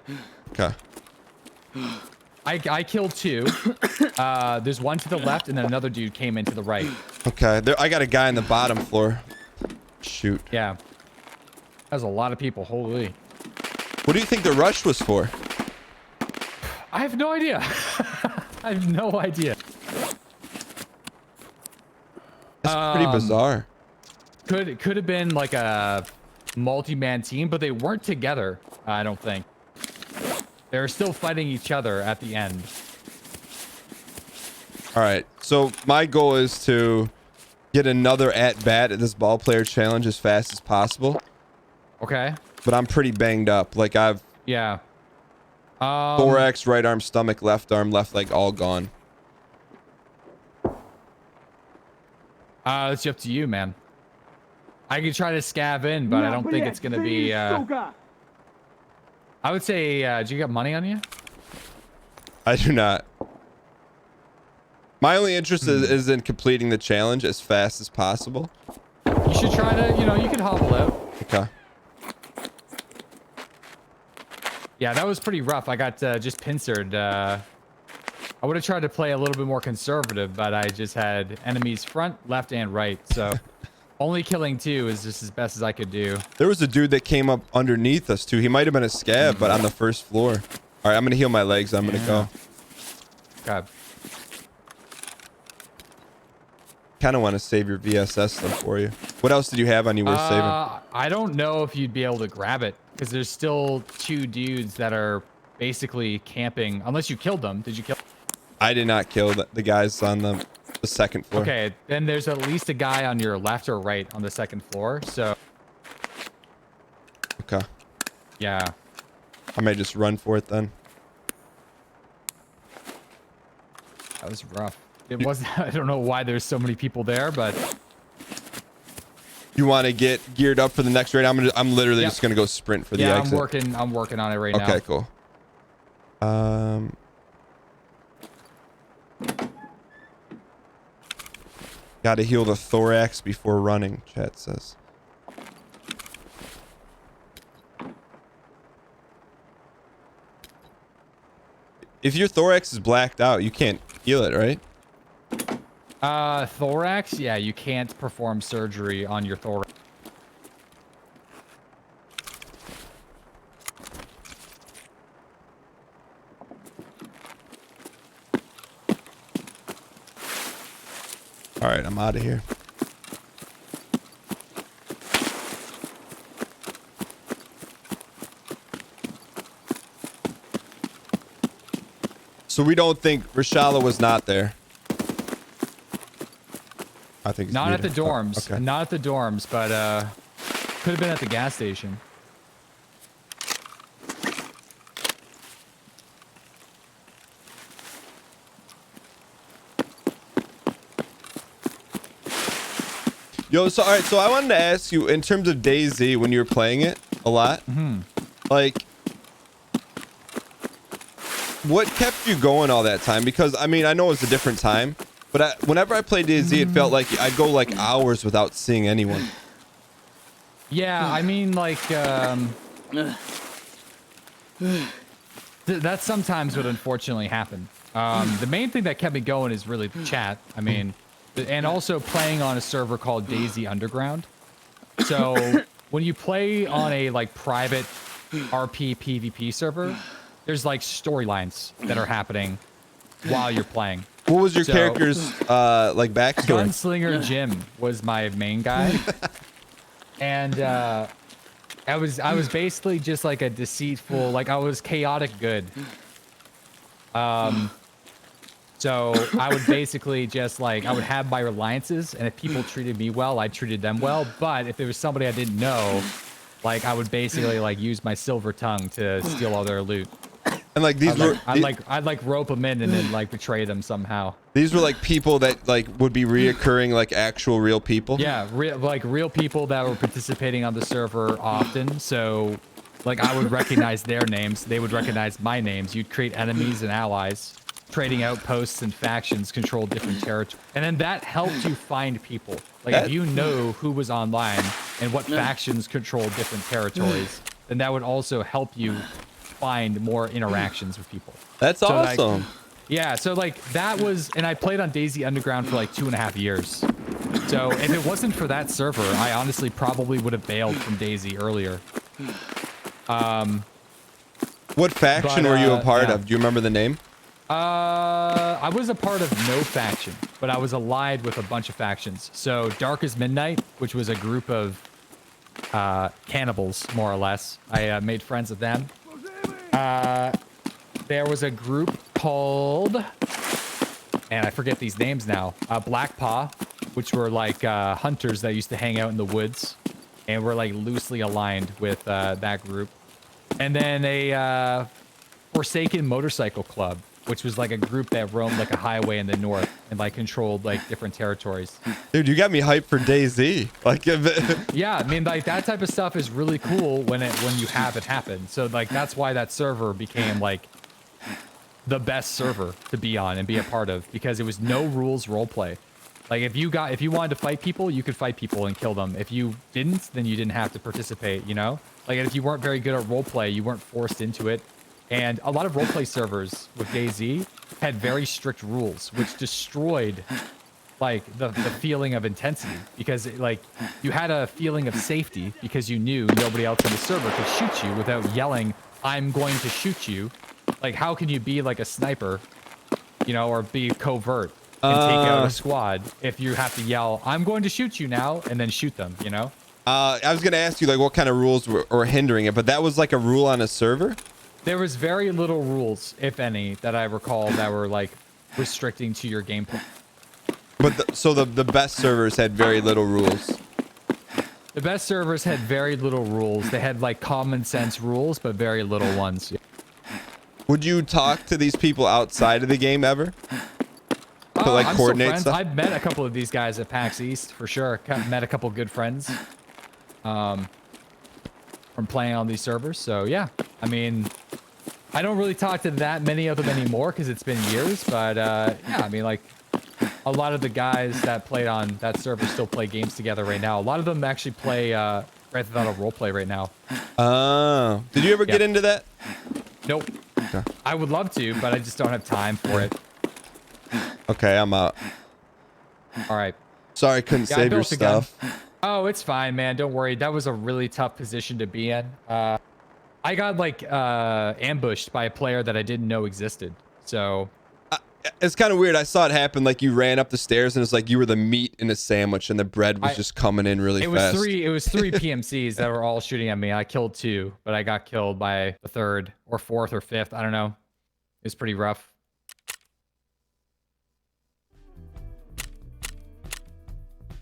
Okay. I killed two. There's one to the left, and then another dude came into the right. Okay. I got a guy on the bottom floor. Shoot. Yeah. That's a lot of people. Holy. What do you think the rush was for? I have no idea. I have no idea. That's pretty bizarre. Could have been like a multi-man team, but they weren't together, I don't think. They were still fighting each other at the end. All right. So my goal is to get another at-bat at this ball player challenge as fast as possible. Okay. But I'm pretty banged up. Like I've Yeah. thorax, right arm, stomach, left arm, left leg, all gone. It's up to you, man. I could try to scav in, but I don't think it's gonna be. I would say, do you got money on you? I do not. My only interest is in completing the challenge as fast as possible. You should try to, you know, you could hobble out. Okay. Yeah, that was pretty rough. I got just pincered. I would have tried to play a little bit more conservative, but I just had enemies front, left, and right. So only killing 2 is just as best as I could do. There was a dude that came up underneath us too. He might have been a scav, but on the first floor. All right, I'm gonna heal my legs. I'm gonna go. God. Kind of want to save your VSS stuff for you. What else did you have on you worth saving? I don't know if you'd be able to grab it because there's still 2 dudes that are basically camping. Unless you killed them. Did you kill? I did not kill the guys on the second floor. Okay, then there's at least a guy on your left or right on the second floor. So. Okay. Yeah. I may just run for it then. That was rough. It wasn't. I don't know why there's so many people there, but. You want to get geared up for the next raid? I'm literally just gonna go sprint for the exit. I'm working on it right now. Okay, cool. Got to heal the thorax before running. Chat says. If your thorax is blacked out, you can't heal it, right? Thorax, yeah, you can't perform surgery on your thorax. All right, I'm out of here. So we don't think Rashala was not there. I think it's Not at the muted. dorms. Oh, okay. Not at the dorms, but could have been at the gas station. Yo, so all right, so I wanted to ask you in terms of DayZ when you were playing it a lot, like what kept you going all that time? Because I mean, I know it was a different time, but whenever I played DayZ, it felt like I'd go like hours without seeing anyone. Yeah, I mean, like, that's sometimes what unfortunately happened. The main thing that kept me going is really the chat. I mean, and also playing on a server called DayZ Underground. So when you play on a like private RP PvP server, there's like storylines that are happening while you're playing. What was your character's like backstory? Gunslinger Jim was my main guy. And I was basically just like a deceitful, like I was chaotic good. So I would basically just like, I would have my alliances, and if people treated me well, I treated them well. But if there was somebody I didn't know, like I would basically like use my silver tongue to steal all their loot. And like these I'd like rope them in and then like betray them somehow. These were like people that like would be reoccurring, like actual real people. Yeah, real people that were participating on the server often. So like I would recognize their names, they would recognize my names. You'd create enemies and allies, trading outposts and factions, control different territories, and then that helped you find people. Like if you know who was online and what factions control different territories, then that would also help you find more interactions with people. That's awesome. Like, yeah, so like that was, and I played on DayZ Underground for like 2.5 years. So if it wasn't for that server, I honestly probably would have bailed from DayZ earlier. What faction were you a part yeah. of? Do you remember the name? I was a part of no faction, but I was allied with a bunch of factions. So Dark as Midnight, which was a group of cannibals, more or less. I made friends with them. There was a group called, and I forget these names now, Black Paw, which were like hunters that used to hang out in the woods, and were like loosely aligned with that group. And then a Forsaken Motorcycle Club, which was like a group that roamed like a highway in the north and like controlled like different territories. Dude, you got me hyped for DayZ. Like, yeah, I mean, like that type of stuff is really cool when you have it happen. So like that's why that server became like the best server to be on and be a part of, because it was no rules roleplay. Like if you wanted to fight people, you could fight people and kill them. If you didn't, then you didn't have to participate, you know? Like if you weren't very good at roleplay, you weren't forced into it. And a lot of roleplay servers with DayZ had very strict rules, which destroyed like the feeling of intensity, because like you had a feeling of safety because you knew nobody else in the server could shoot you without yelling, "I'm going to shoot you." Like how can you be like a sniper, you know, or be covert and take out a squad if you have to yell, "I'm going to shoot you now," and then shoot them, you know? I was gonna ask you like what kind of rules were hindering it, but that was like a rule on a server? There was very little rules, if any, that I recall that were like restricting to your gameplay. But so the best servers had very little rules. The best servers had very little rules. They had like common sense rules, but very little ones. Would you talk to these people outside of the game ever? To like I'm coordinate still friends. stuff? I've met a couple of these guys at PAX East for sure. Met a couple of good friends from playing on these servers. So yeah, I mean, I don't really talk to that many of them anymore because it's been years. But yeah, I mean, like a lot of the guys that played on that server still play games together right now. A lot of them actually play Grand Theft Auto roleplay right now. Oh, did you ever get into that? Nope. Okay. I would love to, but I just don't have time for it. Okay, I'm out. All right. Sorry, I couldn't Yeah, save your built a gun. stuff. Oh, it's fine, man. Don't worry. That was a really tough position to be in. I got like ambushed by a player that I didn't know existed. So It's kind of weird. I saw it happen. Like you ran up the stairs and it's like you were the meat in a sandwich and the bread was just coming in really fast. It was three PMCs that were all shooting at me. I killed two, but I got killed by the third or fourth or fifth. I don't know. It was pretty rough.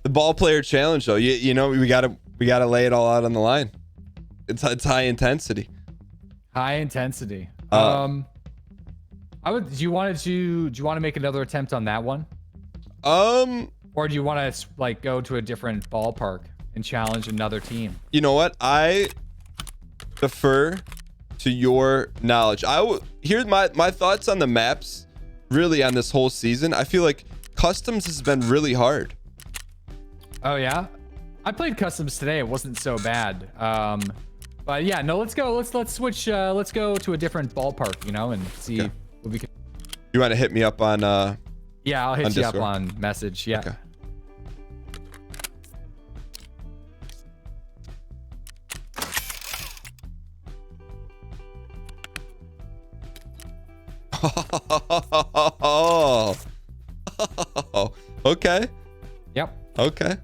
The ball player challenge though, you know, we gotta lay it all out on the line. It's high intensity. High intensity. Do you want to make another attempt on that one? Or do you want to like go to a different ballpark and challenge another team? You know what? I defer to your knowledge. Here's my thoughts on the maps. Really, on this whole season, I feel like customs has been really hard. Oh yeah, I played customs today. It wasn't so bad. But yeah, no, let's go. Let's switch. Let's go to a different ballpark, you know, and see what we can. You want to hit me up on? Yeah, I'll hit you up Discord? on message. Yeah. Okay. Oh, okay. Yep. Okay.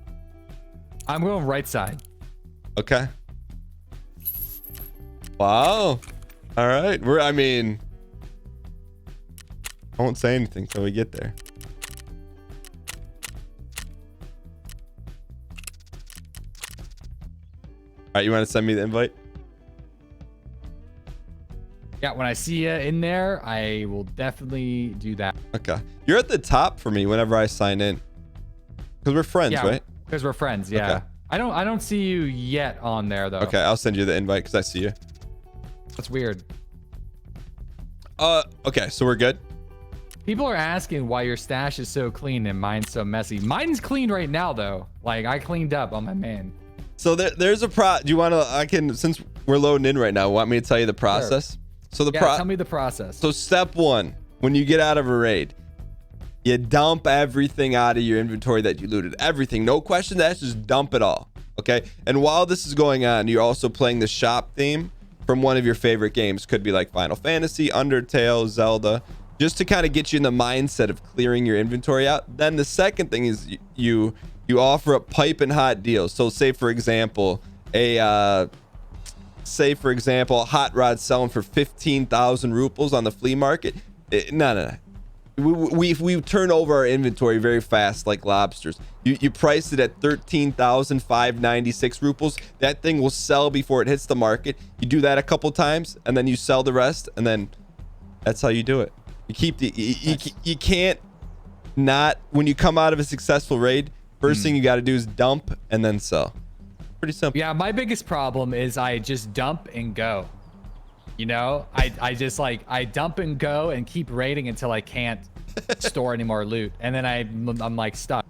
I'm going right side. Okay. Wow. All right. I mean, I won't say anything till we get there. All right. You want to send me the invite? Yeah, when I see you in there, I will definitely do that. Okay. You're at the top for me whenever I sign in. Because we're friends, Yeah, right? because we're friends. Yeah. Okay. I don't see you yet on there though. Okay. I'll send you the invite because I see you. That's weird. Okay. So we're good. People are asking why your stash is so clean and mine's so messy. Mine's clean right now though. Like I cleaned up on my man. So there's a do you want to, since we're loading in right now, want me to tell you the process? Sure. So Tell me the process. So step one, when you get out of a raid, you dump everything out of your inventory that you looted. Everything, no question asked, just dump it all. Okay. And while this is going on, you're also playing the shop theme from one of your favorite games. Could be like Final Fantasy, Undertale, Zelda, just to kind of get you in the mindset of clearing your inventory out. Then the second thing is you offer up piping hot deals. So say for example, a hot rod selling for 15,000 rupees on the flea market. No. We turn over our inventory very fast like lobsters. You price it at 13,596 rupees. That thing will sell before it hits the market. You do that a couple times and then you sell the rest, and then that's how you do it. You keep you can't not, when you come out of a successful raid, first thing you got to do is dump and then sell. Pretty simple. Yeah, my biggest problem is I just dump and go. You know, I just like I dump and go and keep raiding until I can't store any more loot, and then I'm like stuck.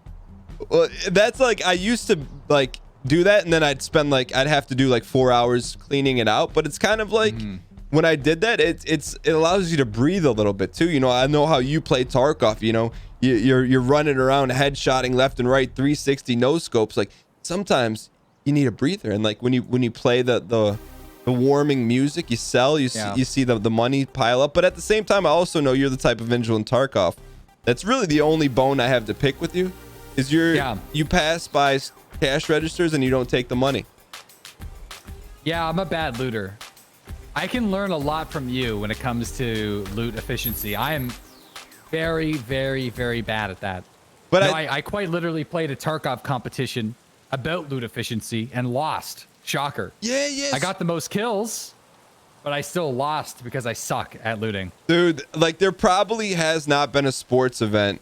Well, that's like I used to like do that, and then I'd spend like I'd have to do like 4 hours cleaning it out. But it's kind of like when I did that, it allows you to breathe a little bit too. You know, I know how you play Tarkov. You know, you're running around headshotting left and right, 360 no scopes. Like sometimes you need a breather, and like when you play the warming music, you sell, you see the money pile up. But at the same time, I also know you're the type of individual in Tarkov. That's really the only bone I have to pick with you, is you pass by cash registers and you don't take the money. Yeah, I'm a bad looter. I can learn a lot from you when it comes to loot efficiency. I am very, very, very bad at that. But I quite literally played a Tarkov competition about loot efficiency and lost. Shocker. Yeah, yes. I got the most kills, but I still lost because I suck at looting. Dude, like there probably has not been a sports event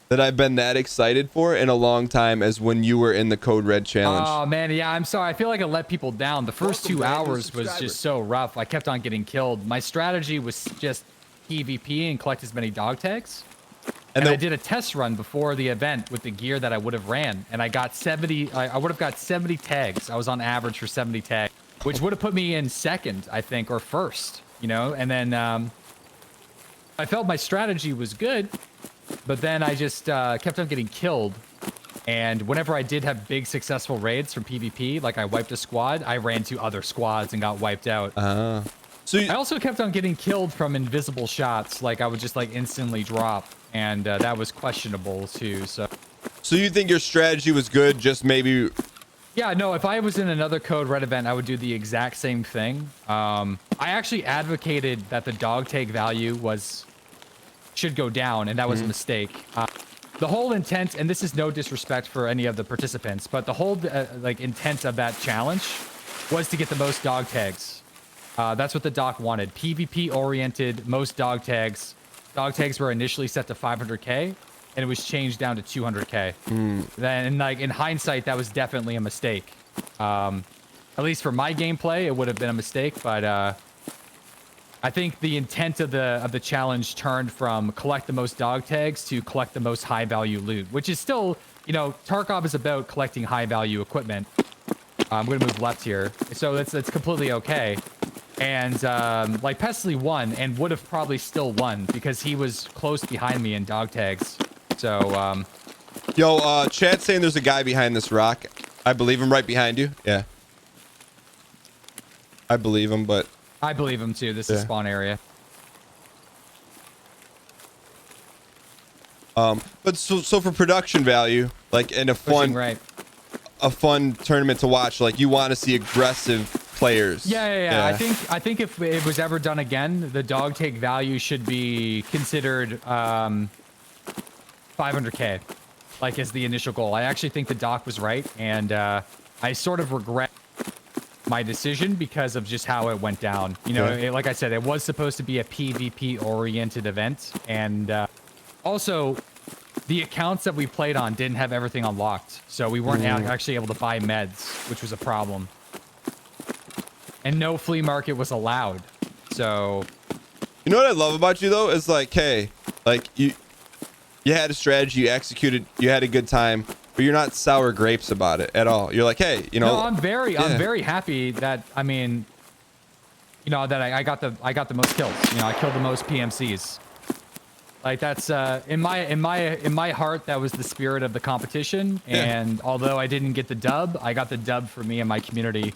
that I've been that excited for in a long time as when you were in the Code Red challenge. Oh man, yeah, I'm sorry. I feel like I let people down. The first 2 hours was just so rough. I kept on getting killed. My strategy was just PvP and collect as many dog tags. And I did a test run before the event with the gear that I would have ran, and I got 70. I would have got 70 tags. I was on average for 70 tags, which would have put me in second, I think, or first. You know, and then I felt my strategy was good, but then I just kept on getting killed. And whenever I did have big successful raids from PvP, like I wiped a squad, I ran to other squads and got wiped out. So I also kept on getting killed from invisible shots. Like I would just like instantly drop. And that was questionable too. So you think your strategy was good? Just maybe. Yeah, no. If I was in another Code Red event, I would do the exact same thing. I actually advocated that the dog tag value should go down, and that was a mistake. The whole intent, and this is no disrespect for any of the participants, but the whole like intent of that challenge was to get the most dog tags. That's what the doc wanted. PvP oriented, most dog tags. Dog tags were initially set to 500k, and it was changed down to 200k. Then, like in hindsight, that was definitely a mistake. At least for my gameplay, it would have been a mistake. But I think the intent of the challenge turned from collect the most dog tags to collect the most high value loot, which is still, you know, Tarkov is about collecting high value equipment. I'm gonna move left here, so that's completely okay. And like Pesley won and would have probably still won because he was close behind me in dog tags. So yo, chat's saying there's a guy behind this rock. I believe him, right behind you. Yeah, I believe him, but I believe him too. This is spawn area. But so for production value, like in a fun tournament to watch, like you want to see aggressive players. Yeah. I think if it was ever done again, the dog tag value should be considered 500k, like as the initial goal. I actually think the doc was right, and I sort of regret my decision because of just how it went down. You know, like I said, it was supposed to be a PvP oriented event, and also the accounts that we played on didn't have everything unlocked, so we weren't actually able to buy meds, which was a problem. And no flea market was allowed. So, you know what I love about you though is like, hey, like you had a strategy, you executed, you had a good time, but you're not sour grapes about it at all. You're like, hey, you know. No, I'm very happy that, I mean, you know, that I got the most kills. You know, I killed the most PMCs. Like that's in my heart, that was the spirit of the competition. And although I didn't get the dub, I got the dub for me and my community,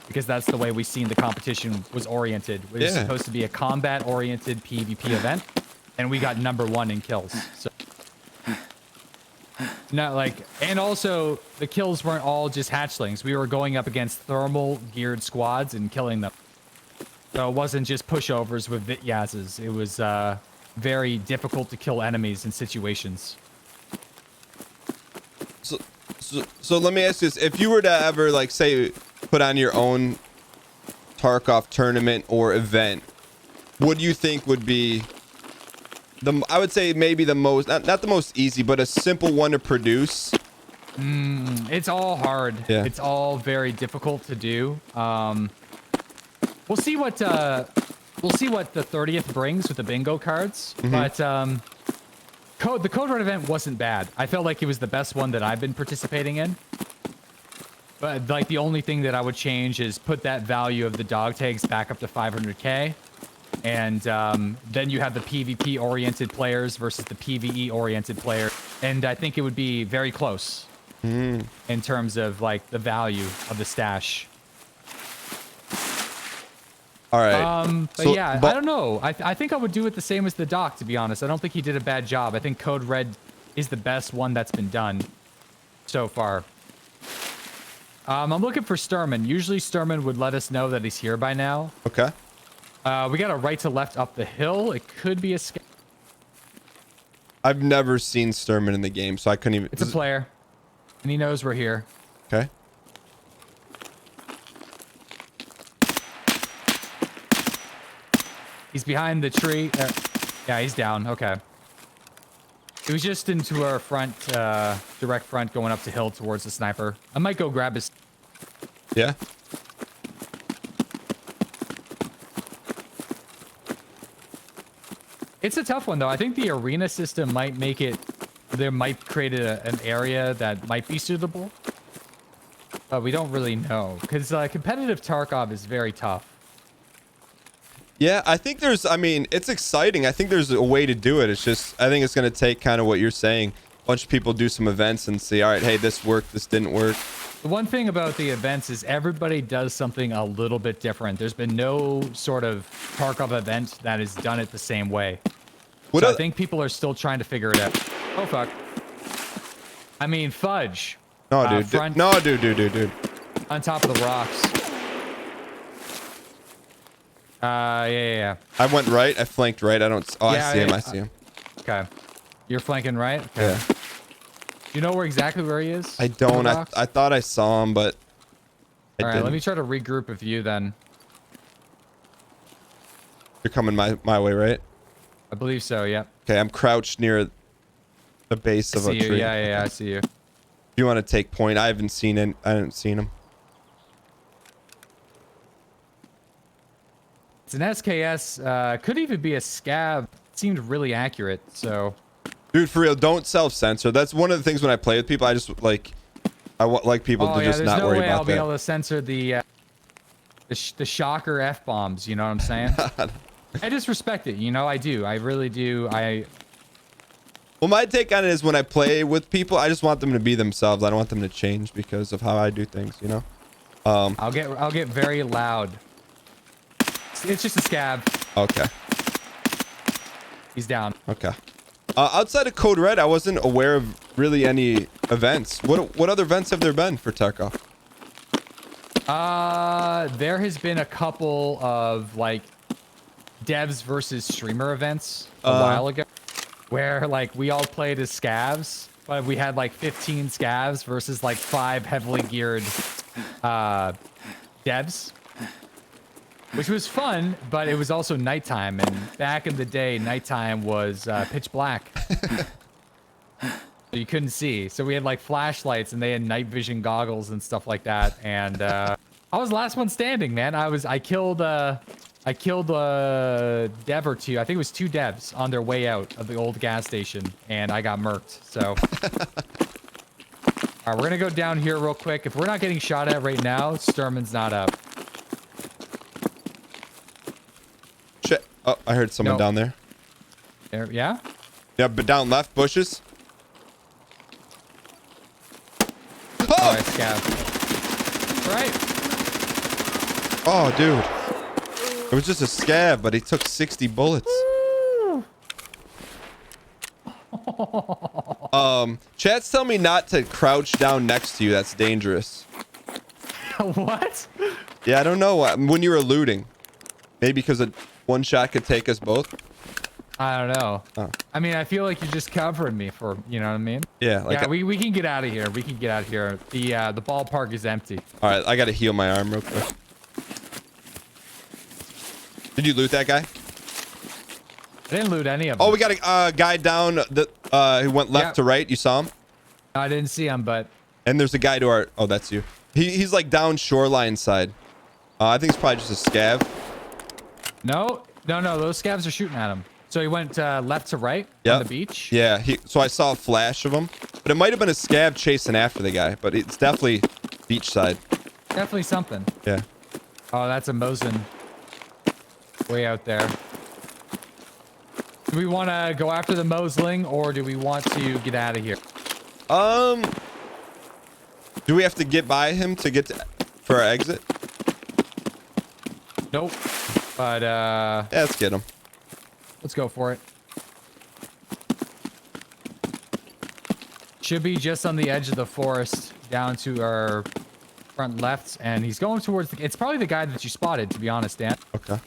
because that's the way we seen the competition was oriented. It was supposed to be a combat oriented PvP event, and we got #1 in kills. So not like, and also the kills weren't all just hatchlings. We were going up against thermal geared squads and killing them. So it wasn't just pushovers with Vityazes. It was very difficult to kill enemies in situations. So let me ask you this: if you were to ever, like, say, put on your own Tarkov tournament or event, what do you think would be I would say maybe the most, not the most easy, but a simple one to produce? It's all hard. Yeah. It's all very difficult to do. We'll see what the 30th brings with the bingo cards, but The Code Red event wasn't bad. I felt like it was the best one that I've been participating in. But like the only thing that I would change is put that value of the dog tags back up to 500k. And then you have the PvP oriented players versus the PvE oriented players. And I think it would be very close in terms of like the value of the stash. All right. But so, yeah, I don't know. I think I would do it the same as the doc, to be honest. I don't think he did a bad job. I think Code Red is the best one that's been done so far. I'm looking for Sturman. Usually Sturman would let us know that he's here by now. Okay. We got a right to left up the hill. It could be a scout. I've never seen Sturman in the game, so I couldn't even... It's a player. And he knows we're here. Okay. He's behind the tree. Yeah, he's down. Okay. He was just into our front, direct front, going up the hill towards the sniper. I might go grab his... Yeah. It's a tough one, though. I think the arena system might make it... There might create an area that might be suitable. But we don't really know. Because competitive Tarkov is very tough. Yeah, I think there's... I mean, it's exciting. I think there's a way to do it. It's just... I think it's going to take kind of what you're saying. A bunch of people do some events and see, all right, hey, this worked, this didn't work. The one thing about the events is everybody does something a little bit different. There's been no sort of Tarkov event that has done it the same way. So I think people are still trying to figure it out. Oh, fuck. I mean, fudge. No, dude. No, dude. On top of the rocks. Yeah. I went right. I flanked right. I don't... Oh, yeah, I see him. Okay. You're flanking right? Okay. Yeah. Do you know exactly where he is? I don't. I thought I saw him, but I didn't. Let me try to regroup with you then. You're coming my way, right? I believe so, yeah. Okay, I'm crouched near the base of a tree. Yeah, I see you. If you want to take point, I haven't seen him. It's an SKS. Could even be a scab. It seemed really accurate, so... Dude, for real, don't self-censor. That's one of the things when I play with people. I just like... I like people to just not worry about that. There's no way I'll be able to censor the shocker F-bombs, you know what I'm saying? I just respect it, you know, I do. I really do. Well, my take on it is when I play with people, I just want them to be themselves. I don't want them to change because of how I do things, you know? I'll get very loud. It's just a scab. Okay. He's down. Okay. Outside of Code Red, I wasn't aware of really any events. What other events have there been for Tarkov? There has been a couple of like devs versus streamer events a while ago, where like we all played as scavs, but we had like 15 scavs versus like 5 heavily geared devs. Which was fun, but it was also nighttime, and back in the day, nighttime was pitch black. So you couldn't see. So we had like flashlights, and they had night vision goggles and stuff like that. And I was the last one standing, man. I killed a dev or two. I think it was 2 devs on their way out of the old gas station, and I got murked. So, all right, we're gonna go down here real quick. If we're not getting shot at right now, Sturman's not up. Shit. Oh, I heard someone down there. There, yeah? Yeah, but down left, bushes. Oh! All right, scav. Right. Oh, dude. It was just a scab, but he took 60 bullets. Chat's telling me not to crouch down next to you. That's dangerous. What? Yeah, I don't know. When you were looting. Maybe because one shot could take us both. I don't know. Oh. I mean, I feel like you're just covering me for, you know what I mean? Yeah. Like yeah, we can get out of here. We can get out of here. The ballpark is empty. All right, I got to heal my arm real quick. Did you loot that guy? I didn't loot any of them. Oh, we got a guy down who went left to right. You saw him? I didn't see him, but... And there's a guy to our... Oh, that's you. He's like down shoreline side. I think it's probably just a scav. No. Those scavs are shooting at him. So he went left to right Yep. on the beach. Yeah, so I saw a flash of him, but it might have been a scab chasing after the guy, but it's definitely beach side. Definitely something. Yeah. Oh, that's a Mosin way out there. Do we want to go after the Mosling, or do we want to get out of here? Do we have to get by him to get for our exit? Nope. But Yeah, let's get him. let's go for it. Should be just on the edge of the forest, down to our front left, and he's going towards the... It's probably the guy that you spotted, to be honest, Dan. Okay.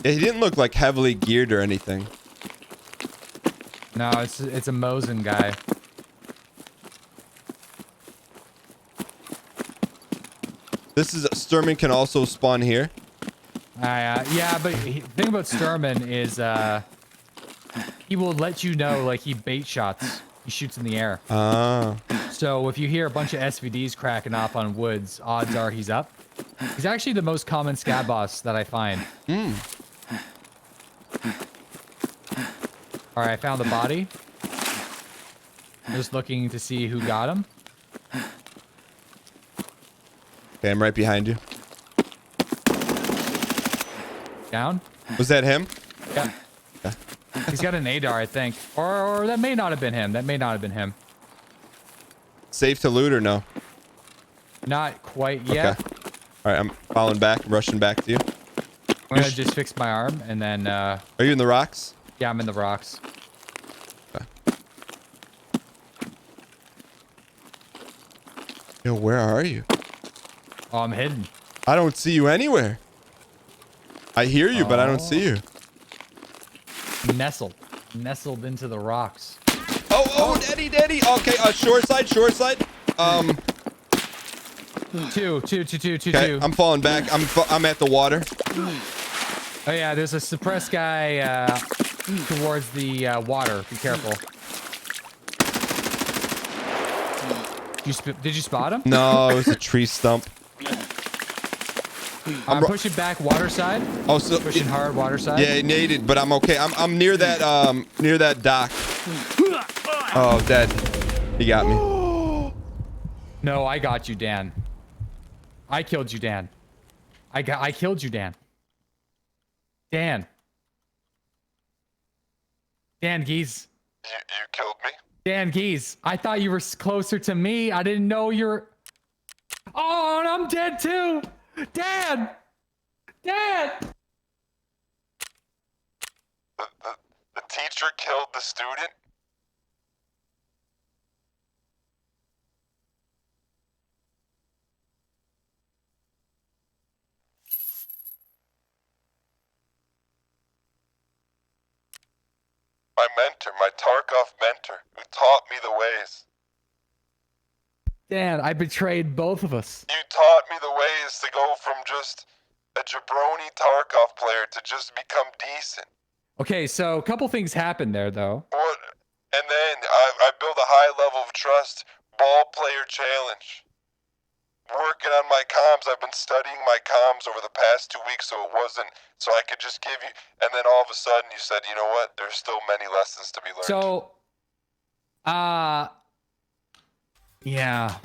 Yeah, he didn't look like heavily geared or anything. No, it's a Mosin guy. This is Sturman can also spawn here. Yeah, but the thing about Sturman is he will let you know, like, he bait shots. He shoots in the air. Ah. So if you hear a bunch of SVDs cracking off on woods, odds are he's up. He's actually the most common scab boss that I find. All right, I found the body. I'm just looking to see who got him. Okay, I'm right behind you. Down. Was that him? Yeah. He's got an ADAR, I think. Or that may not have been him. That may not have been him. Safe to loot or no? Not quite yet. Okay. All right, I'm falling back, rushing back to you. I'm gonna just fix my arm and then Are you in the rocks? yeah, I'm in the rocks. Okay. Yo, where are you? Oh, I'm hidden. I don't see you anywhere. I hear you, but I don't see you. Nestled into the rocks. Oh, daddy. Okay, short side. Two. Okay, I'm falling back. I'm at the water. Oh yeah, there's a suppressed guy towards the water. Be careful. Did you spot him? No, it was a tree stump. I'm pushing back water side. Oh, so Pushing hard water side. yeah, naded, but I'm okay. I'm near that dock. Oh, dead. He got me. No, I got you, Dan. I killed you, Dan. I killed you, Dan. Dan Geese. You killed me. Dan Geese. I thought you were closer to me. I didn't know you're... Oh, and I'm dead too. Dan. The teacher killed the student. My mentor, my Tarkov mentor, who taught me the ways. Dan, I betrayed both of us. You taught me the ways to go from just a jabroni Tarkov player to just become decent. Okay, so a couple things happened there, though. What? And then I built a high level of trust. Ball player challenge. Working on my comms. I've been studying my comms over the past 2 weeks, so I could just give you. And then all of a sudden, you said, you know what? There's still many lessons to be learned. So, yeah.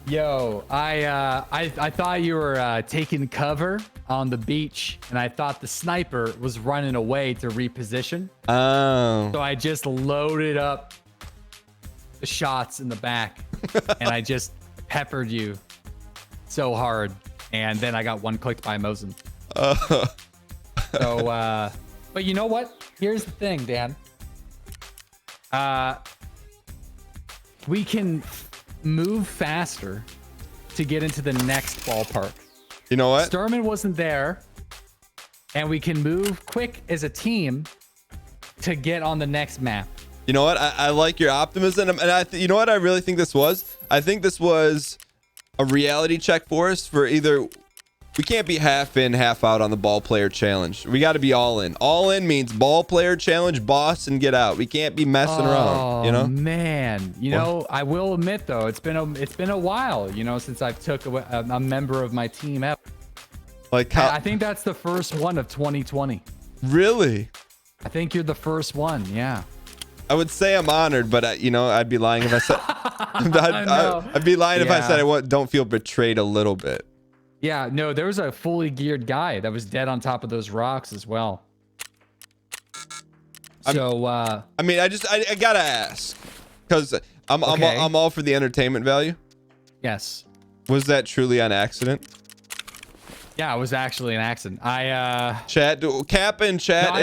Yo, I thought you were taking cover on the beach, and I thought the sniper was running away to reposition. Oh. So I just loaded up the shots in the back, and I just peppered you so hard, and then I got one clicked by Mosin. So, but you know what? Here's the thing, Dan. We can move faster to get into the next ballpark. You know what? Sturman wasn't there, and we can move quick as a team to get on the next map. You know what? I like your optimism, and you know what I really think this was? I think this was a reality check for us for either We can't be half in, half out on the ball player challenge. We got to be all in. All in means ball player challenge, boss, and get out. We can't be messing around, you know? Man, you know, I will admit though, it's been a while, you know, since I've took a member of my team out. Like how? I think that's the first one of 2020. Really? I think you're the first one. Yeah. I would say I'm honored, but you know, I'd be lying if I said. I'd be lying if I said don't feel betrayed a little bit. Yeah, no, there was a fully geared guy that was dead on top of those rocks as well. So, I mean, I gotta ask, because I'm all for the entertainment value. Yes. Was that truly on accident? Yeah, it was actually an accident. Cap in chat.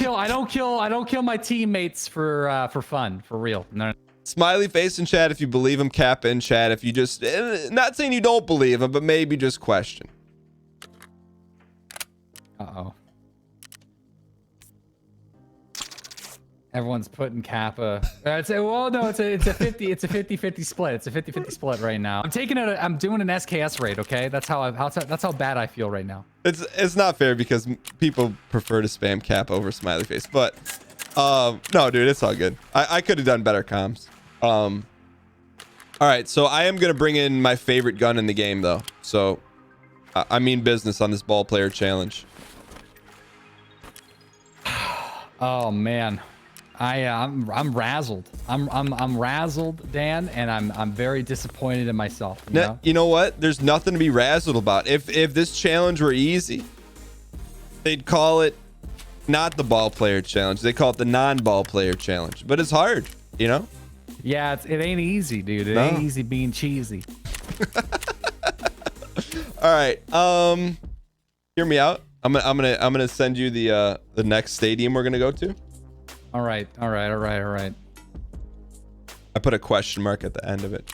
No, I don't kill my teammates for fun, for real. No. Smiley face in chat if you believe him. Cap in chat if you just not saying you don't believe him, but maybe just question. Uh-oh. Everyone's putting Kappa. It's a 50-50 split. It's a 50-50 split right now. I'm doing an SKS raid, okay? That's how bad I feel right now. It's not fair because people prefer to spam Cap over smiley face, but no, dude, it's all good. I could have done better comms. All right, so I am gonna bring in my favorite gun in the game though. So I mean business on this ball player challenge. Oh man. I'm razzled. I'm razzled, Dan, and I'm very disappointed in myself. You know what? There's nothing to be razzled about. If this challenge were easy, they'd call it not the ball player challenge. They call it the non-ball player challenge. But it's hard, you know? Yeah, it ain't easy, dude. It ain't easy being cheesy. All right. Hear me out. I'm gonna send you the next stadium we're gonna go to. All right. I put a question mark at the end of it.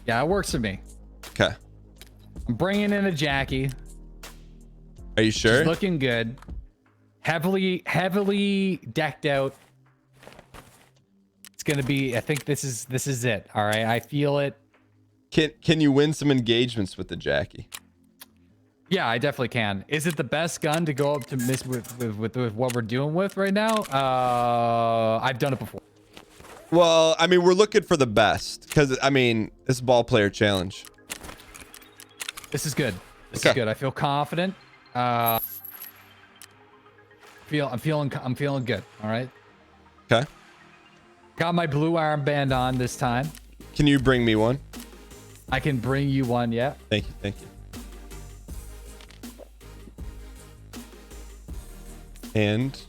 Yeah, it works for me. Okay. I'm bringing in a Jackie. Are you sure? She's looking good. Heavily decked out. It's gonna be. I think this is it. All right. I feel it. Can you win some engagements with the Jackie? Yeah, I definitely can. Is it the best gun to go up to miss with what we're doing with right now? I've done it before. Well, I mean, we're looking for the best because I mean, it's a ball player challenge. This is good. This is good. I feel confident. I'm feeling good. All right. Okay. Got my blue armband on this time. Can you bring me one? I can bring you one, yeah. Thank you. And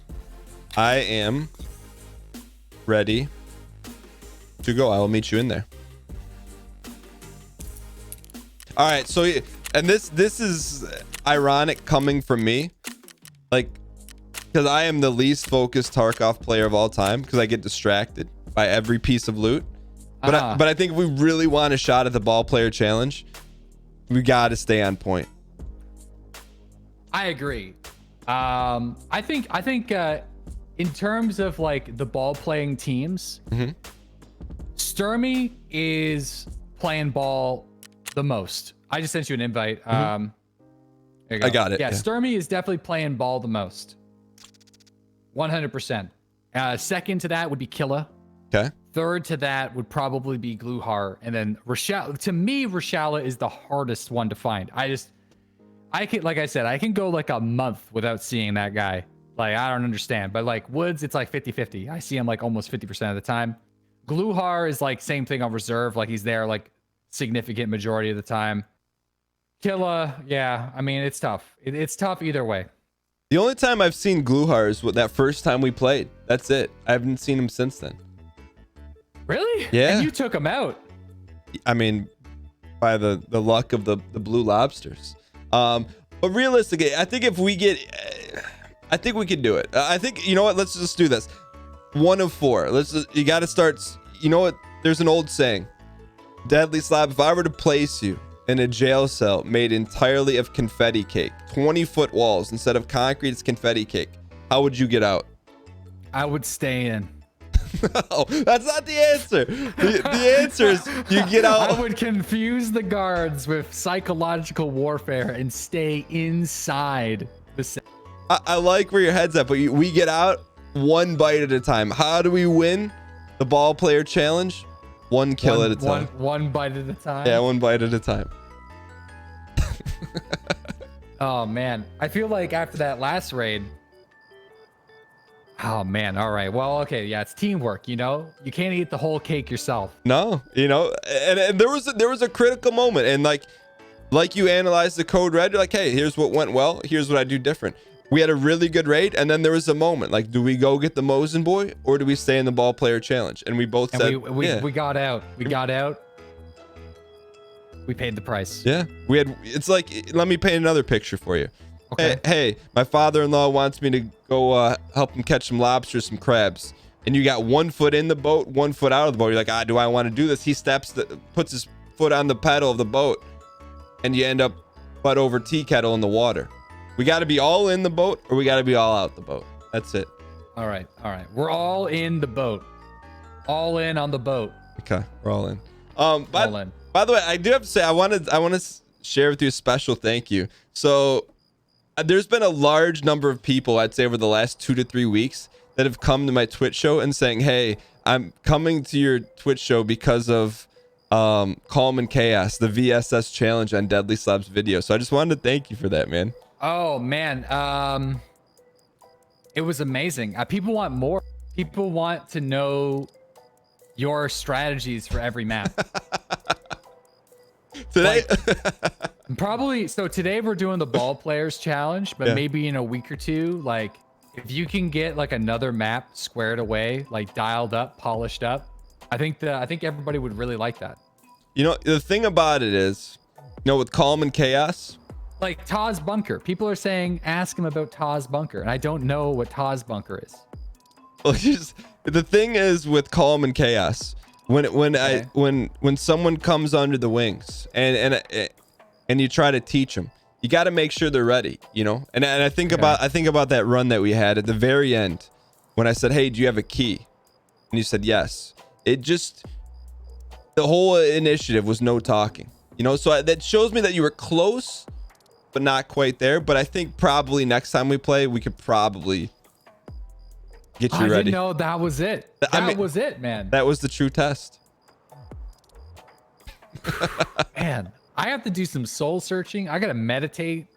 I am ready to go. I will meet you in there. All right, so and this is ironic coming from me, like, because I am the least focused Tarkov player of all time because I get distracted by every piece of loot. But I think if we really want a shot at the ball player challenge, we got to stay on point. I agree. I think in terms of like the ball playing teams, Sturmy is playing ball the most. I just sent you an invite. There you go. I got it. Yeah, Sturmy is definitely playing ball the most. 100%. Second to that would be Killa. Okay. Third to that would probably be Gluhar, and then Rashala. To me, Rashala is the hardest one to find. I can, like I said, I can go like a month without seeing that guy. Like, I don't understand. But like Woods, it's like 50-50. I see him like almost 50% of the time. Gluhar is like same thing on reserve. Like he's there like significant majority of the time. Killa, yeah. I mean, it's tough. It's tough either way. The only time I've seen Gluhar is that first time we played. That's it. I haven't seen him since then. Really? Yeah. And you took him out. I mean, by the luck of the blue lobsters. But realistically, I think if we get, I think we could do it. I think, you know what? Let's just do this. 1 of 4. You got to start. You know what? There's an old saying. Deadly Slab, if I were to place you in a jail cell made entirely of confetti cake, 20-foot walls, instead of concrete, it's confetti cake, how would you get out? I would stay in. No, that's not the answer. The answer is you get out. I would confuse the guards with psychological warfare and stay inside the cell. I like where your head's at, but we get out one bite at a time. How do we win the ball player challenge? One kill at a time. One bite at a time. Yeah, one bite at a time. Oh man, I feel like after that last raid. Oh man, all right. Well, okay, yeah, it's teamwork. You know, you can't eat the whole cake yourself. No, you know, and there was a critical moment, and like you analyzed the code red. You're like, hey, here's what went well. Here's what I do different. We had a really good raid, and then there was a moment like, do we go get the Mosin boy or do we stay in the ball player challenge? And we both said we got out. We got out. We paid the price. Yeah, we had. It's like, let me paint another picture for you. Okay. Hey, my father-in-law wants me to go help him catch some lobsters, some crabs, and you got 1 foot in the boat, 1 foot out of the boat. You're like, do I want to do this? He puts his foot on the pedal of the boat, and you end up butt over tea kettle in the water. We got to be all in the boat, or we got to be all out the boat. That's it. All right. We're all in the boat. All in on the boat. Okay, we're all in. All in. By the way, I do have to say, I want to share with you a special thank you. So there's been a large number of people, I'd say over the last 2 to 3 weeks, that have come to my Twitch show and saying, hey, I'm coming to your Twitch show because of Calm and Chaos, the VSS challenge on Deadly Slab's video. So I just wanted to thank you for that, man. Oh man, it was amazing. People want more. People want to know your strategies for every map. Today, probably. So today we're doing the ball players challenge, but maybe in a week or two, like if you can get like another map squared away, like dialed up, polished up, I think everybody would really like that. you know, the thing about it is, you know, with Calm and Chaos, like Taz Bunker, people are saying ask him about Taz Bunker, and I don't know what Taz Bunker is. well, the thing is with Calm and Chaos, when someone comes under the wings and you try to teach them, you got to make sure they're ready, you know. And I think about that run that we had at the very end when I said, hey, do you have a key? And you said yes. It just, the whole initiative was no talking, you know. So that shows me that you were close but not quite there. But I think probably next time we play, we could probably get you ready. I didn't know that was it. That was it, man. That was the true test. Man, I have to do some soul searching. I got to meditate.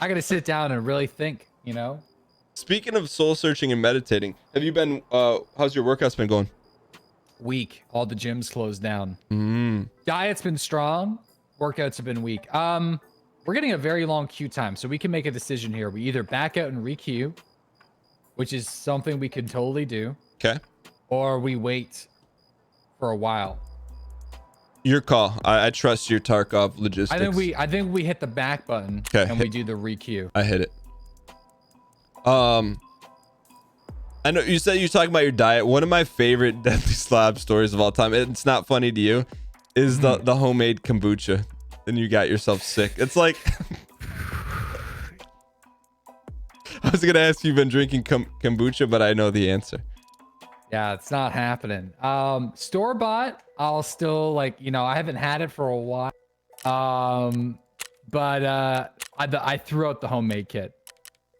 I got to sit down and really think, you know? Speaking of soul searching and meditating, have you been, how's your workouts been going? Weak. All the gyms closed down. Mm. Diet's been strong. Workouts have been weak. We're getting a very long queue time, so we can make a decision here. We either back out and re-queue, which is something we can totally do. Okay. Or we wait for a while. Your call. I trust your Tarkov logistics. I think we hit the back button and we do the re-queue. I hit it. I know you said you're talking about your diet. One of my favorite Deadly Slab stories of all time, it's not funny to you, is the homemade kombucha. And you got yourself sick. It's like, I was gonna ask you, you've been drinking kombucha, but I know the answer. Yeah, it's not happening. Store bought, I'll still like, you know, I haven't had it for a while. But I threw out the homemade kit.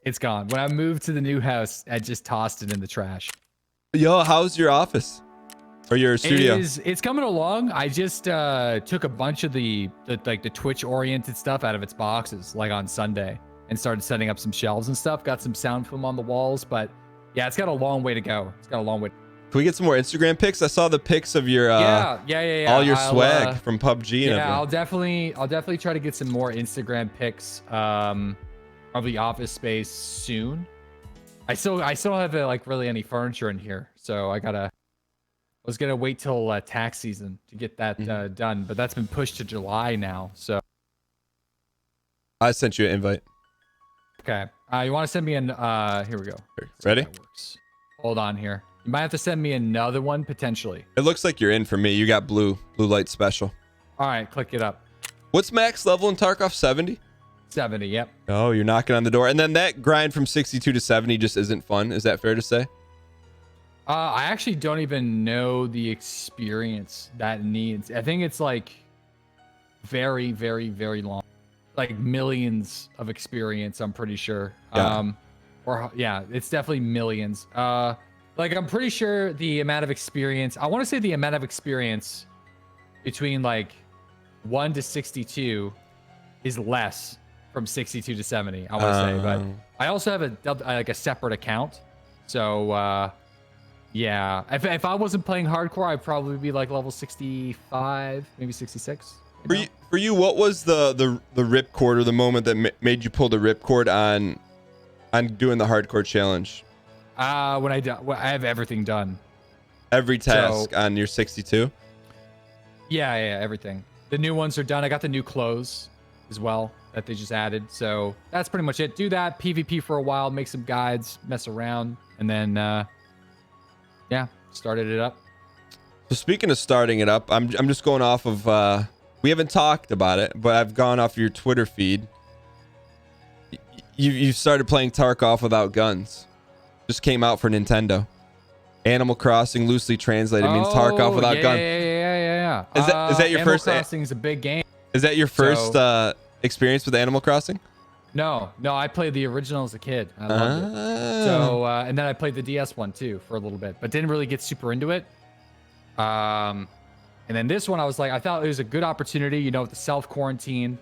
It's gone. When I moved to the new house, I just tossed it in the trash. Yo, how's your office or your studio? It's coming along. I just took a bunch of the Twitch oriented stuff out of its boxes, like on Sunday, and started setting up some shelves and stuff. Got some sound film on the walls, but yeah, it's got a long way to go. It's got a long way. Can we get some more Instagram pics? I saw the pics of your yeah. all your swag from PUBG. And I'll definitely try to get some more Instagram pics of the office space soon. I still have like really any furniture in here, so I was gonna wait till tax season to get that done, but that's been pushed to July now. So I sent you an invite. Okay. You want to send me an here we go. Ready? That works. Hold on here. You might have to send me another one potentially. It looks like you're in for me. You got blue light special. All right, click it up. What's max level in Tarkov? 70? 70, yep. Oh, you're knocking on the door. And then that grind from 62 to 70 just isn't fun. Is that fair to say? I actually don't even know the experience that needs. I think it's like very, very, very long, like millions of experience. I'm pretty sure. Yeah. Or yeah, it's definitely millions. Like I'm pretty sure the amount of experience. I want to say the amount of experience between like 1 to 62 is less from 62 to 70. I want to say, but I also have a separate account, so. Yeah, if I wasn't playing hardcore, I'd probably be like level 65, maybe 66. For you, what was the ripcord or the moment that made you pull the ripcord on doing the hardcore challenge? When I have everything done. Every task on your 62? Yeah, everything. The new ones are done. I got the new clothes as well that they just added. So that's pretty much it. Do that, PvP for a while, make some guides, mess around, and then yeah, started it up. So speaking of starting it up, I'm just going off of we haven't talked about it, but I've gone off your Twitter feed. You started playing Tarkov without guns. Just came out for Nintendo. Animal Crossing, loosely translated, means Tarkov without guns. Yeah. Is that your Animal first? Crossing is a big game. Is that your first experience with Animal Crossing? No, I played the original as a kid. I loved it. So, and then I played the DS one too for a little bit, but didn't really get super into it. And then this one, I was like, I thought it was a good opportunity, you know, with the self-quarantine.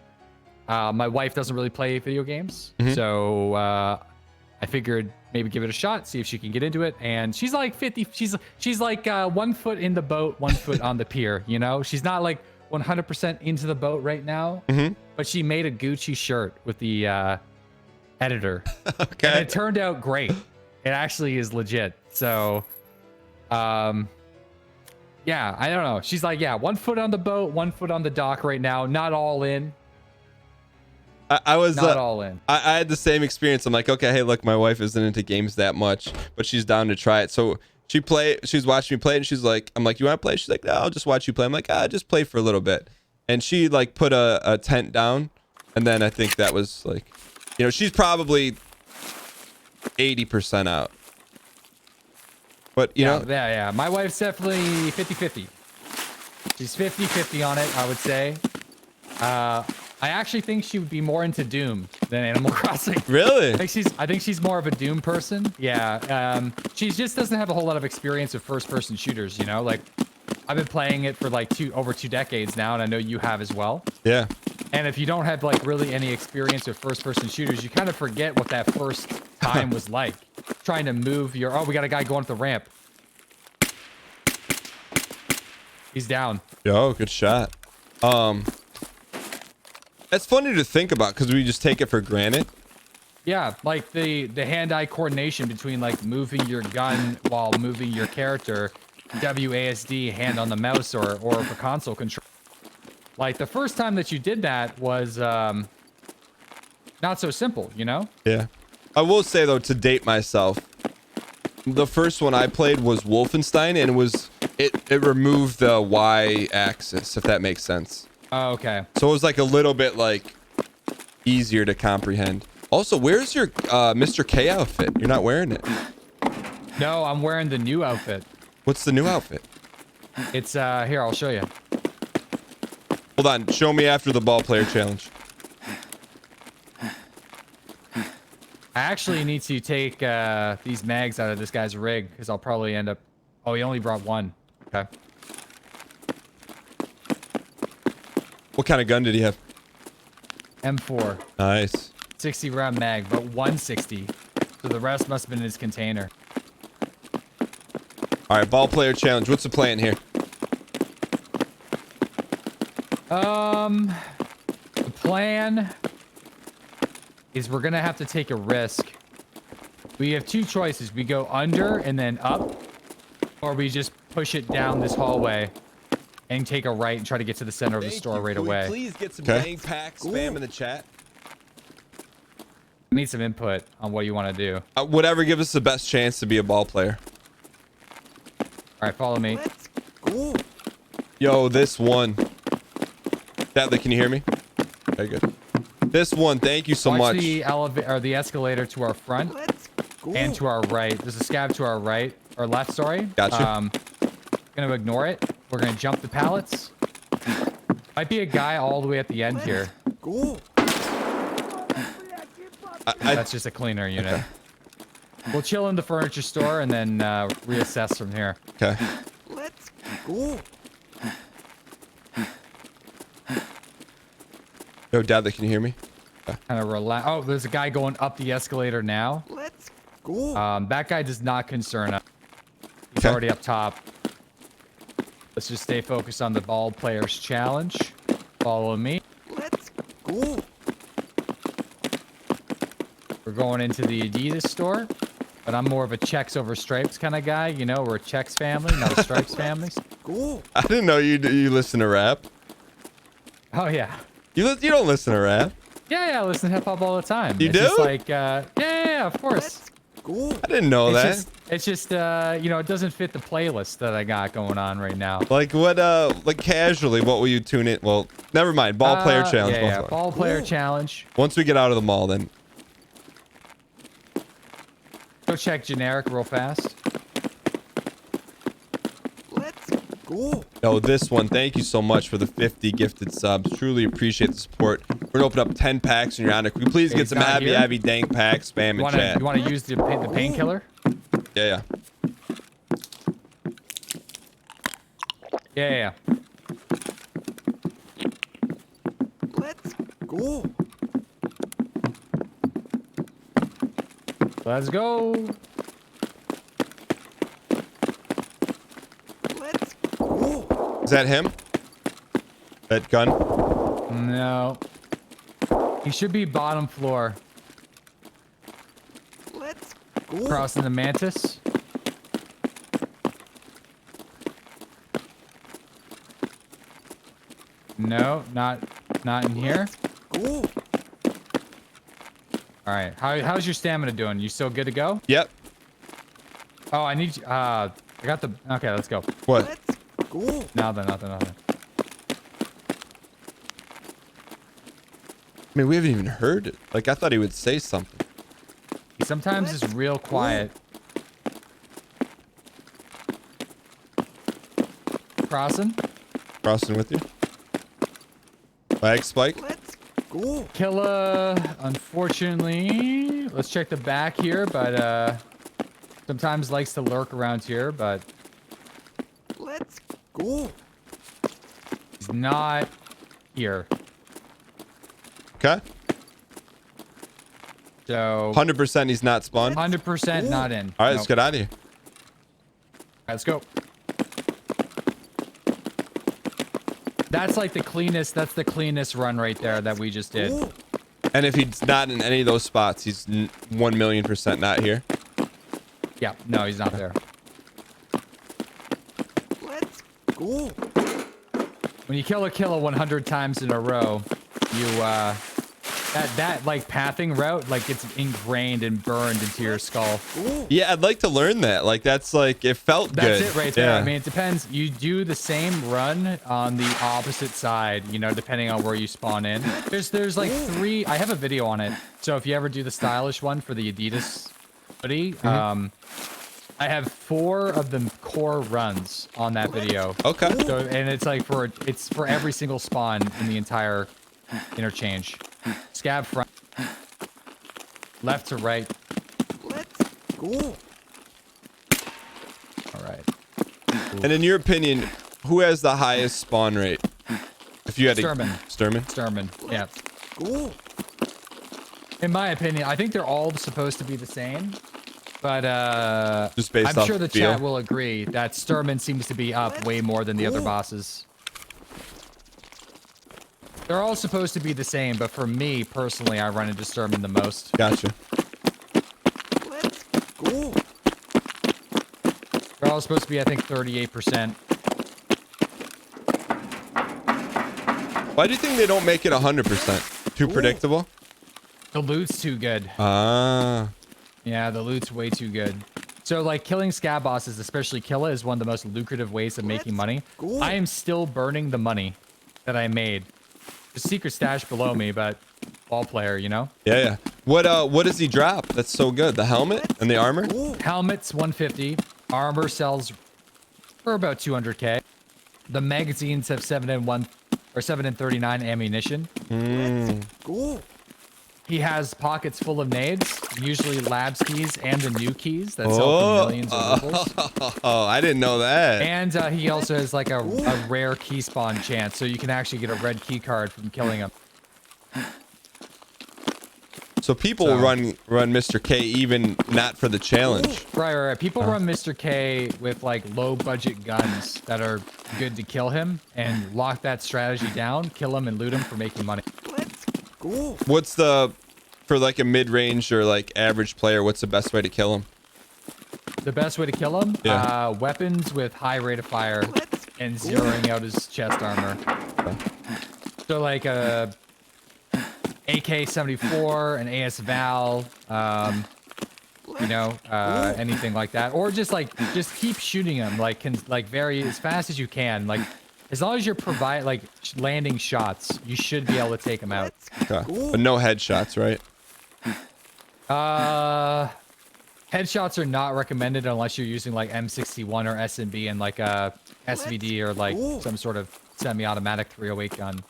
My wife doesn't really play video games, so I figured maybe give it a shot, see if she can get into it. And she's like 50. She's like 1 foot in the boat, 1 foot on the pier. You know, she's not like 100% into the boat right now. But she made a Gucci shirt with the editor. Okay. And it turned out great. It actually is legit. So, yeah, I don't know. She's like, yeah, 1 foot on the boat, 1 foot on the dock right now. Not all in. I was not all in. I had the same experience. I'm like, okay, hey, look, my wife isn't into games that much, but she's down to try it. So she was watching me play, and she's like, I'm like, you want to play? She's like, no, I'll just watch you play. I'm like, just play for a little bit. And she like put a tent down, and then I think that was like, you know, she's probably 80% out. But you know, yeah. My wife's definitely 50-50. She's 50-50 on it, I would say. I actually think she would be more into Doom than Animal Crossing. Really? I think she's more of a Doom person. Yeah. She just doesn't have a whole lot of experience with first-person shooters. You know, like I've been playing it for like over 2 decades now, and I know you have as well. Yeah. And if you don't have like really any experience with first-person shooters, you kind of forget what that first time was like. Trying to move your... Oh, we got a guy going up the ramp. He's down. Yo, good shot. That's funny to think about because we just take it for granted. Yeah, like the hand-eye coordination between like moving your gun while moving your character, WASD, hand on the mouse, or for console control. Like the first time that you did that was not so simple, you know? Yeah. I will say though, to date myself, the first one I played was Wolfenstein, and it removed the Y-axis, if that makes sense. Oh, okay. So it was like a little bit like easier to comprehend. Also, where's your Mr. K outfit? You're not wearing it. No, I'm wearing the new outfit. What's the new outfit? It's here, I'll show you. Hold on, show me after the ball player challenge. I actually need to take these mags out of this guy's rig because I'll probably end up... Oh, he only brought one. Okay. What kind of gun did he have? M4. Nice. 60 round mag, but 160. So the rest must have been in his container. All right, ball player challenge. What's the plan here? The plan is we're gonna have to take a risk. We have 2 choices. We go under and then up, or we just push it down this hallway and take a right and try to get to the center of the store right away. Please get some dang pack spam in the chat. I need some input on what you want to do. Whatever gives us the best chance to be a ball player. All right, follow me. Let's go. Yo, this one. Dudley, can you hear me? Very good. This one, thank you so Watch much. the elevator or the escalator to our front Let's go. and to our right. There's a scab to our right. or left, sorry. Gotcha. Gonna ignore it. We're gonna jump the pallets. Might be a guy all the way at the end here. Go. That's just a cleaner unit. Okay. We'll chill in the furniture store and then reassess from here. Okay. Let's go. Yo, Dad, can you hear me? Kind of relax. Oh, there's a guy going up the escalator now. Let's go. That guy does not concern us. He's Okay. already up top. Let's just stay focused on the ball players challenge. Follow me. Let's go. We're going into the Adidas store, but I'm more of a checks over stripes kind of guy. You know, we're a checks family, not a stripes family. Go. I didn't know you listen to rap. Oh yeah. You don't listen to rap. Yeah, I listen to hip hop all the time. You it's do? Just like, yeah, of course. Go. I didn't know that. It's just, you know, it doesn't fit the playlist that I got going on right now. Like what? Like casually, what will you tune in? Well, never mind. Ball player challenge. Yeah, ball player challenge. Once we get out of the mall, then. Go check generic real fast. Let's go. Yo, this one, thank you so much for the 50 gifted subs. Truly appreciate the support. We're gonna open up 10 packs in your honor. Can we please get some not Abby here? Abby Dank packs? Spam in chat. You want to use the painkiller? Yeah. Yeah. Let's go. Let's go. Let's go. Is that him? That gun? No. He should be bottom floor. Let's go. Crossing the mantis. No, not in here. Go. All right. How's your stamina doing? You still good to go? Yep. Oh, I need you. I got the. Okay, let's go. What? Let's go. Nothing. I mean, we haven't even heard it. Like, I thought he would say something. He sometimes is real quiet. Crossing. Crossing with you. Flag spike. Let's go. Killa, unfortunately, let's check the back here, but sometimes likes to lurk around here, but Let's go. he's not here. Okay. So 100% he's not spawned. 100% not in. All right, let's get out of here. Let's go. That's like the cleanest. That's the cleanest run right there that we just did. Go. And if he's not in any of those spots, he's 1,000,000% not here. Yeah, no, he's not there. Let's go. When you kill a killer 100 times in a row, you that like pathing route, like it's ingrained and burned into your skull. Go. Yeah, I'd like to learn that. Like, that's like, it felt That's good. it right there. Yeah. I mean, it depends. You do the same run on the opposite side, you know, depending on where you spawn in. There's like 3. I have a video on it. So if you ever do the stylish one for the Adidas hoodie, I have 4 of the core runs on that video. Okay. So, and it's like it's for every single spawn in the entire interchange. Scab front, left to right. Let's go. All right. And in your opinion, who has the highest spawn rate? If you had Sturman. Sturman? Sturman. Yeah. Go. In my opinion, I think they're all supposed to be the same. But Just based I'm off sure the feel? chat will agree that Sturman seems to be up way more than the other bosses. They're all supposed to be the same, but for me personally, I run into Sturman the most. Gotcha. Let's go. They're all supposed to be, I think, 38%. Why do you think they don't make it 100%? Too predictable? The loot's too good. Ah. Yeah, the loot's way too good. So, like, killing scab bosses, especially Killa, is one of the most lucrative ways of making money. go. I am still burning the money that I made. The secret stash below me, but ball player, you know? Yeah, yeah. What does he drop? That's so good. The helmet and the armor? Go. Helmet's 150. Armor sells for about 200K. The magazines have 7 and 1 or 7 and 39 ammunition. Go. He has pockets full of nades, usually labs keys and the new keys that sell for millions of rubles. Oh, I didn't know that. And he also has like a rare key spawn chance, so you can actually get a red key card from killing him. So people run Mr. K even not for the challenge. Right. People run Mr. K with like low budget guns that are good to kill him and lock that strategy down, kill him and loot him for making money. Let's go. What's for like a mid-range or like average player, what's the best way to kill him? The best way to kill him? Yeah. Weapons with high rate of fire and zeroing out his chest armor. So like a AK-74, an AS Val, anything like that, or just keep shooting him very as fast as you can. Like as long as you're landing shots, you should be able to take him out. Okay. But no headshots, right? Headshots are not recommended unless you're using like M61 or SMB and like a SVD or like some sort of semi-automatic 308 gun.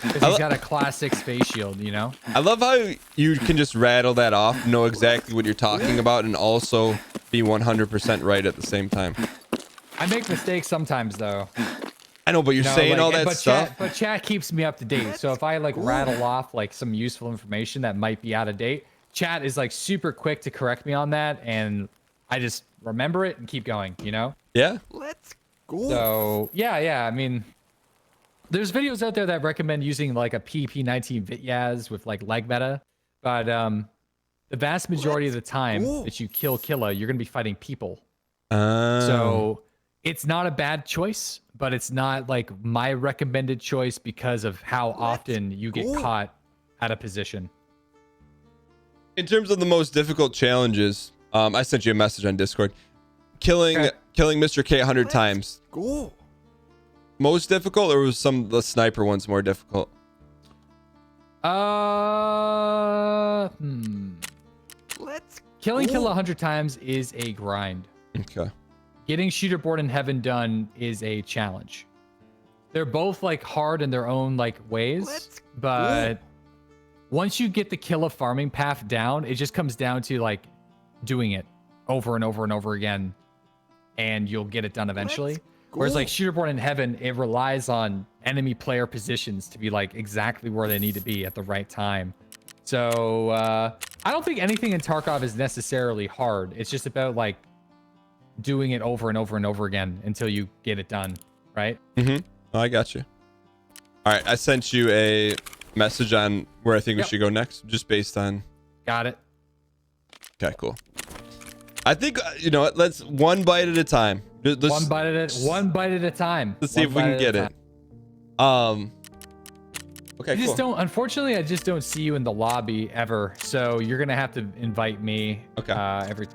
Because he's got a classic space shield, you know? I love how you can just rattle that off, know exactly what you're talking about, and also be 100% right at the same time. I make mistakes sometimes, though. I know, but you're saying all that stuff. But chat keeps me up to date. So if I like rattle off like some useful information that might be out of date, chat is like super quick to correct me on that, and I just remember it and keep going, you know? Yeah. Let's go. So yeah. I mean, there's videos out there that recommend using like a PP19 Vityaz with like leg meta, but the vast majority of the time that you kill Killa, you're gonna be fighting people. So it's not a bad choice, but it's not like my recommended choice because of how often you get caught at a position. In terms of the most difficult challenges, I sent you a message on Discord. Killing Mr. K 100 times. Go. Most difficult, or was the sniper ones more difficult? Killing Killa 100 times is a grind. Okay. Getting Shooterborn in Heaven done is a challenge. They're both like hard in their own like ways, but once you get the Killa farming path down, it just comes down to like doing it over and over and over again, and you'll get it done eventually. Whereas like Shooterborn in Heaven, it relies on enemy player positions to be like exactly where they need to be at the right time. So I don't think anything in Tarkov is necessarily hard. It's just about like doing it over and over and over again until you get it done, right? Mm-hmm. Oh, I got you. All right, I sent you a message on where I think we should go next, just based on. Got it. Okay, cool. I think you know what? Let's one bite at a time. One bite at a time. Let's see if we can get it. Okay, I just don't. Unfortunately, I just don't see you in the lobby ever. So you're gonna have to invite me. Okay. Every.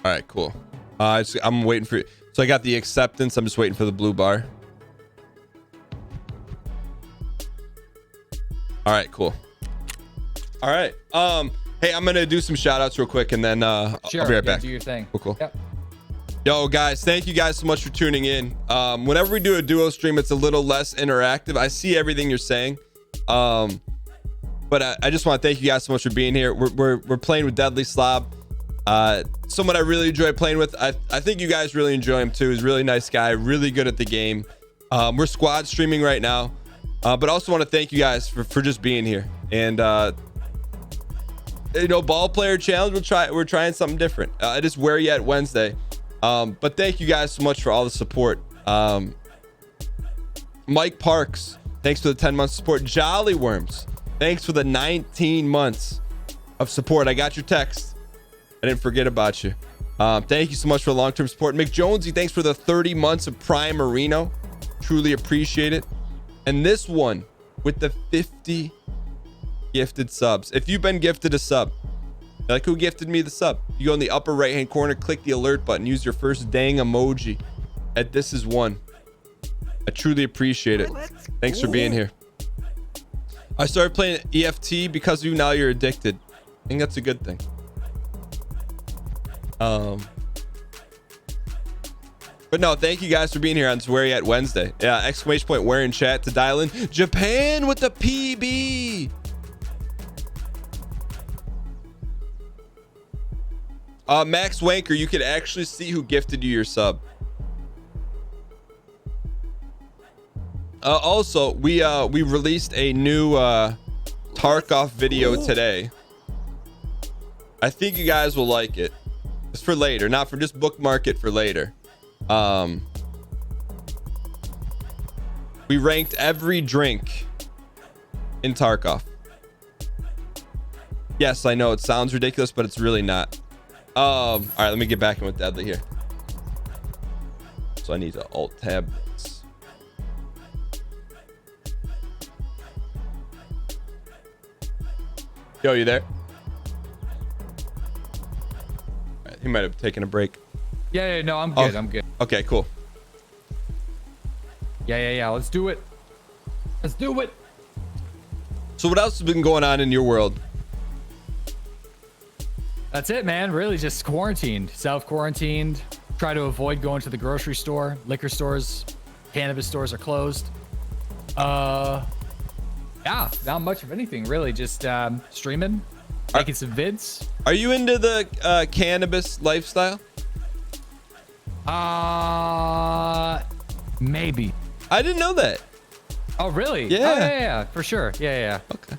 All right, cool. I'm waiting for you. So I got the acceptance. I'm just waiting for the blue bar. All right, cool. All right. Hey, I'm gonna do some shout outs real quick, and then Sure, I'll be right back. Do your thing. Cool. Yep. Yo, guys, thank you guys so much for tuning in. Whenever we do a duo stream, it's a little less interactive. I see everything you're saying, but I just want to thank you guys so much for being here. We're playing with Deadly Slob. Someone I really enjoy playing with. I think you guys really enjoy him too. He's a really nice guy, really good at the game. We're squad streaming right now, but I also want to thank you guys for just being here. And you know, ball player challenge. We're trying something different. It is Where You At Wednesday. But thank you guys so much for all the support. Mike Parks, thanks for the 10 months support. Jolly Worms, thanks for the 19 months of support. I got your text. I didn't forget about you. Thank you so much for the long-term support. McJonesy, thanks for the 30 months of Prime Marino. Truly appreciate it. And this one with the 50 gifted subs. If you've been gifted a sub, like who gifted me the sub, you go in the upper right hand corner, click the alert button, use your first dang emoji at This Is One. I truly appreciate it. Thanks for being here. I started playing EFT because of you. Now you're addicted. I think that's a good thing. But no, thank you guys for being here on Where You At Wednesday. Yeah, exclamation point where in chat to dial in. Japan with the PB. Max Wanker, you could actually see who gifted you your sub. Also, we released a new Tarkov video today. I think you guys will like it. It's for later, not for just bookmark it for later. We ranked every drink in Tarkov. Yes, I know it sounds ridiculous, but it's really not. All right, let me get back in with Deadly here. So I need to alt tab this. Yo, you there? All right, he might have taken a break. Yeah, no, I'm good. I'm good. Okay, cool. Yeah. Let's do it. Let's do it. So what else has been going on in your world? That's it, man. Really just quarantined, self-quarantined. Try to avoid going to the grocery store. Liquor stores, cannabis stores are closed. Yeah, not much of anything really. Just streaming, making some vids. Are you into the cannabis lifestyle? Maybe. I didn't know that. Oh, really? Yeah. Oh, yeah, for sure. Yeah. Okay.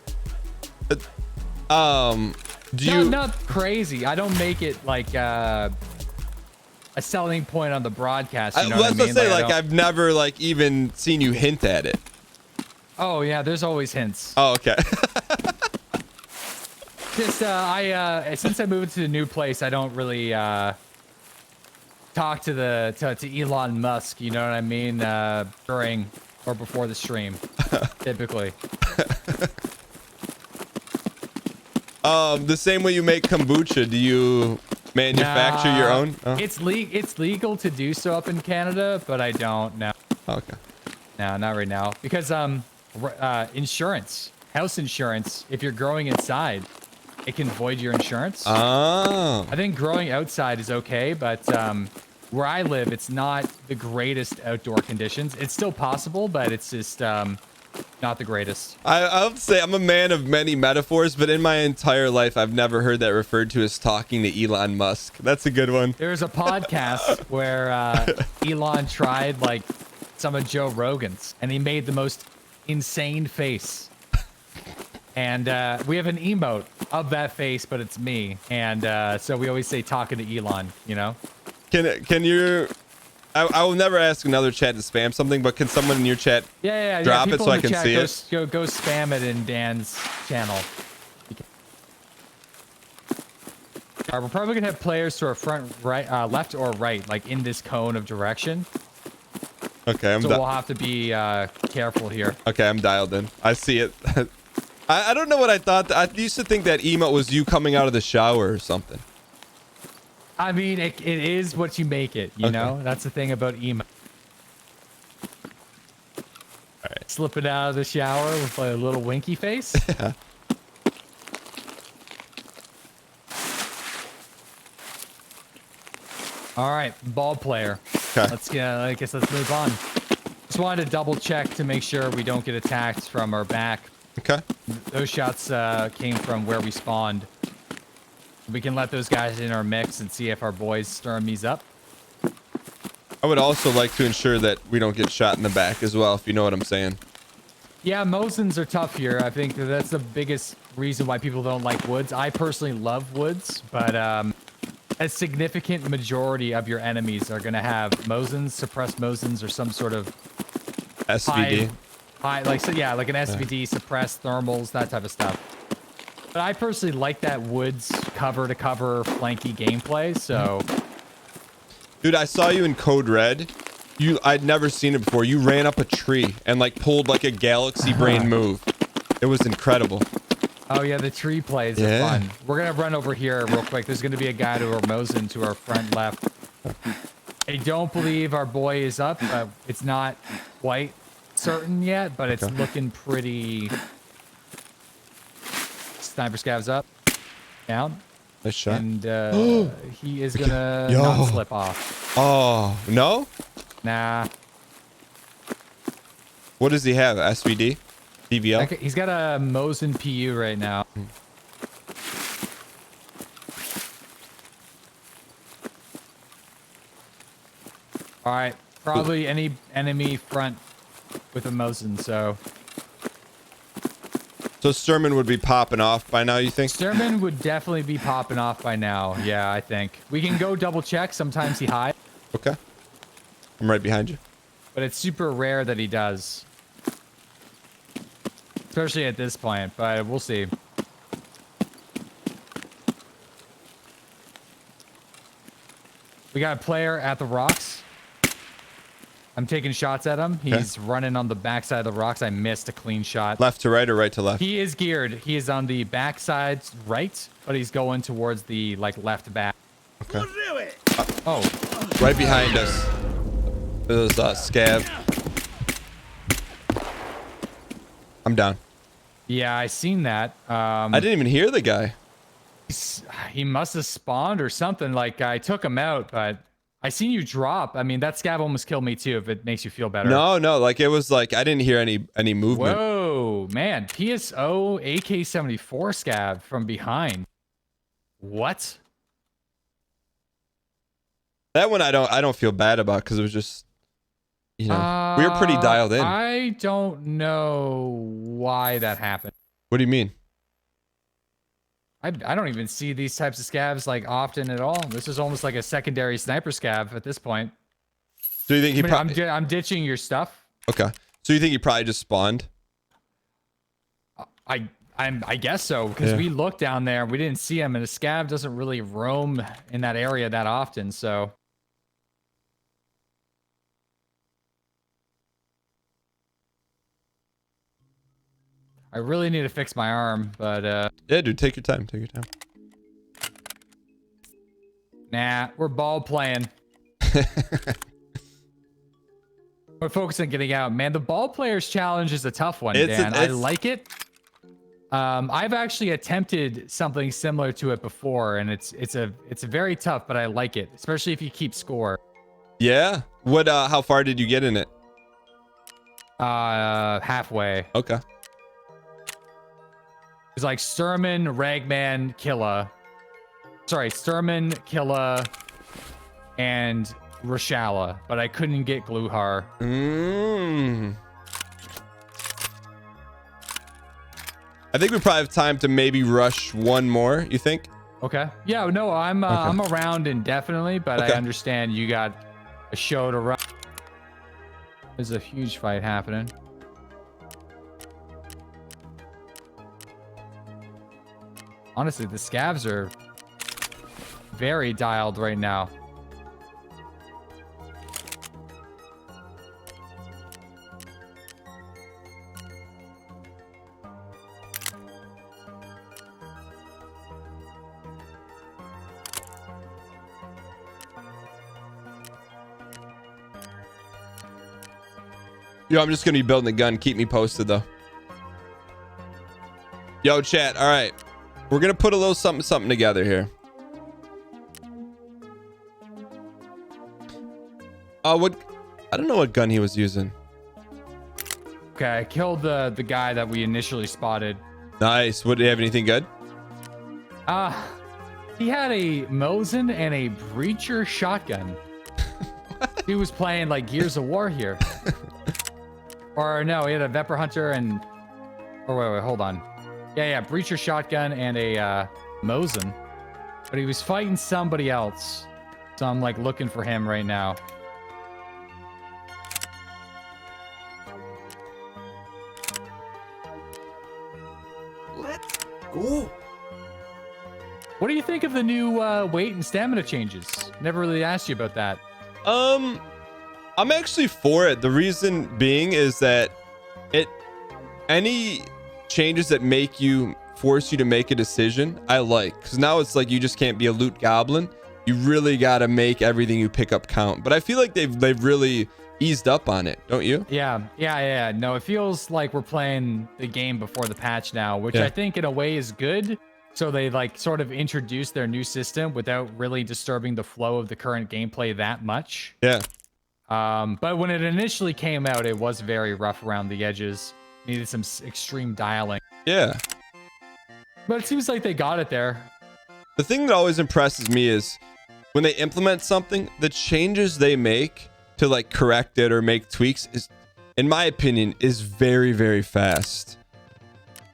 Do you? Not crazy. I don't make it like a selling point on the broadcast. You know what I mean? Say, like I've never like even seen you hint at it. Oh yeah, there's always hints. Oh, okay. Just since I moved to the new place, I don't really talk to Elon Musk. You know what I mean? During or before the stream, typically. The same way you make kombucha, do you manufacture your own? Oh. It's legal to do so up in Canada, but I don't know. Okay. No, not right now because insurance, house insurance. If you're growing inside, it can void your insurance. Oh. I think growing outside is okay, but where I live, it's not the greatest outdoor conditions. It's still possible, but it's just not the greatest. I would say I'm a man of many metaphors, but in my entire life, I've never heard that referred to as talking to Elon Musk. That's a good one. There's a podcast where Elon tried like some of Joe Rogan's, and he made the most insane face. And we have an emote of that face, but it's me. And so we always say talking to Elon, you know? Can you... I will never ask another chat to spam something, but can someone in your chat drop it so I can see it? Go spam it in Dan's channel. All right, we're probably gonna have players to our front, right, left or right, like in this cone of direction. Okay, so we'll have to be careful here. Okay, I'm dialed in. I see it. I don't know what I thought. I used to think that emote was you coming out of the shower or something. I mean, it is what you make it, you know? That's the thing about emo. All right. Slipping out of the shower with like a little winky face. Yeah. All right, ball player. Okay. I guess let's move on. Just wanted to double check to make sure we don't get attacked from our back. Okay. Those shots came from where we spawned. We can let those guys in our mix and see if our boys stirring these up. I would also like to ensure that we don't get shot in the back as well, if you know what I'm saying. Yeah, Mosins are tough here. I think that's the biggest reason why people don't like woods. I personally love woods, but a significant majority of your enemies are going to have Mosins, suppressed Mosins, or some sort of SVD. Like an SVD, suppressed thermals, that type of stuff. But I personally like that woods cover-to-cover flanky gameplay, so... Dude, I saw you in Code Red. I'd never seen it before. You ran up a tree and like pulled like a galaxy brain move. It was incredible. Oh yeah, the tree plays are fun. We're gonna run over here real quick. There's gonna be a guy to our Mosin to our front left. I don't believe our boy is up. It's not quite certain yet, but it's looking pretty Sniper scavs up. Down. Nice shot. And he is gonna Yo. not slip off. Oh, no? Nah. What does he have? SVD? DVL? Okay, he's got a Mosin PU right now. All right, probably any enemy front with a Mosin, so Sturman would be popping off by now, you think? Sturman would definitely be popping off by now. Yeah, I think. We can go double check. Sometimes he hides, Okay. I'm right behind you. but it's super rare that he does. Especially at this point, but we'll see. We got a player at the rocks. I'm taking shots at him. He's running on the backside of the rocks. I missed a clean shot. Left to right or right to left? He is geared. He is on the backside right, but he's going towards the left back. Okay. Oh, Right behind us. There's Scav. I'm down. yeah, I seen that. I didn't even hear the guy. He must have spawned or something. Like I took him out, but I seen you drop. I mean, that scav almost killed me too. If it makes you feel better. No, like it was like I didn't hear any movement. Whoa, man! PSO AK-74 scav from behind. What? That one I don't feel bad about because it was just, you know, we were pretty dialed in. I don't know why that happened. What do you mean? I don't even see these types of scavs like often at all. This is almost like a secondary sniper scav at this point. So you think he I mean, probably? I'm ditching your stuff. Okay. So you think he probably just spawned? I guess so, because we looked down there and we didn't see him, and a scav doesn't really roam in that area that often. So I really need to fix my arm, but Yeah, dude. Take your time. Take your time. nah, we're ball playing. We're focusing on getting out, man. The ball players challenge is a tough one, Dan. I like it. I've actually attempted something similar to it before, and it's very tough, but I like it, especially if you keep score. Yeah. What? How far did you get in it? Halfway. Okay. It's like Sturman, Ragman, Killa. Sorry, Sturman, Killa, and Rashala, but I couldn't get Gluhar. I think we probably have time to maybe rush one more. You think? Okay. Yeah. No, I'm around indefinitely, but Okay. I understand you got a show to run. There's a huge fight happening. Honestly, the scavs are very dialed right now. Yo, I'm just gonna be building a gun. Keep me posted though. Yo, chat. All right, we're gonna put a little something together here. What? I don't know what gun he was using. Okay, I killed the guy that we initially spotted. Nice. What? Did he have anything good? He had a Mosin and a Breacher shotgun. He was playing like Gears of War here. Or no, he had a Vepr Hunter and... Oh, wait, hold on. Yeah, Breacher shotgun and a Mosin. But he was fighting somebody else. So I'm like looking for him right now. Let's go. What do you think of the new weight and stamina changes? Never really asked you about that. I'm actually for it. The reason being is that any changes that force you to make a decision, I like, because now it's like you just can't be a loot goblin. You really got to make everything you pick up count. But I feel like they've really eased up on it, don't you? Yeah. No, it feels like we're playing the game before the patch now, which I think in a way is good. So they like sort of introduced their new system without really disturbing the flow of the current gameplay that much. Yeah. But when it initially came out, it was very rough around the edges. Needed some extreme dialing. Yeah. But it seems like they got it there. The thing that always impresses me is when they implement something, the changes they make to like correct it or make tweaks is, in my opinion, is very, very fast.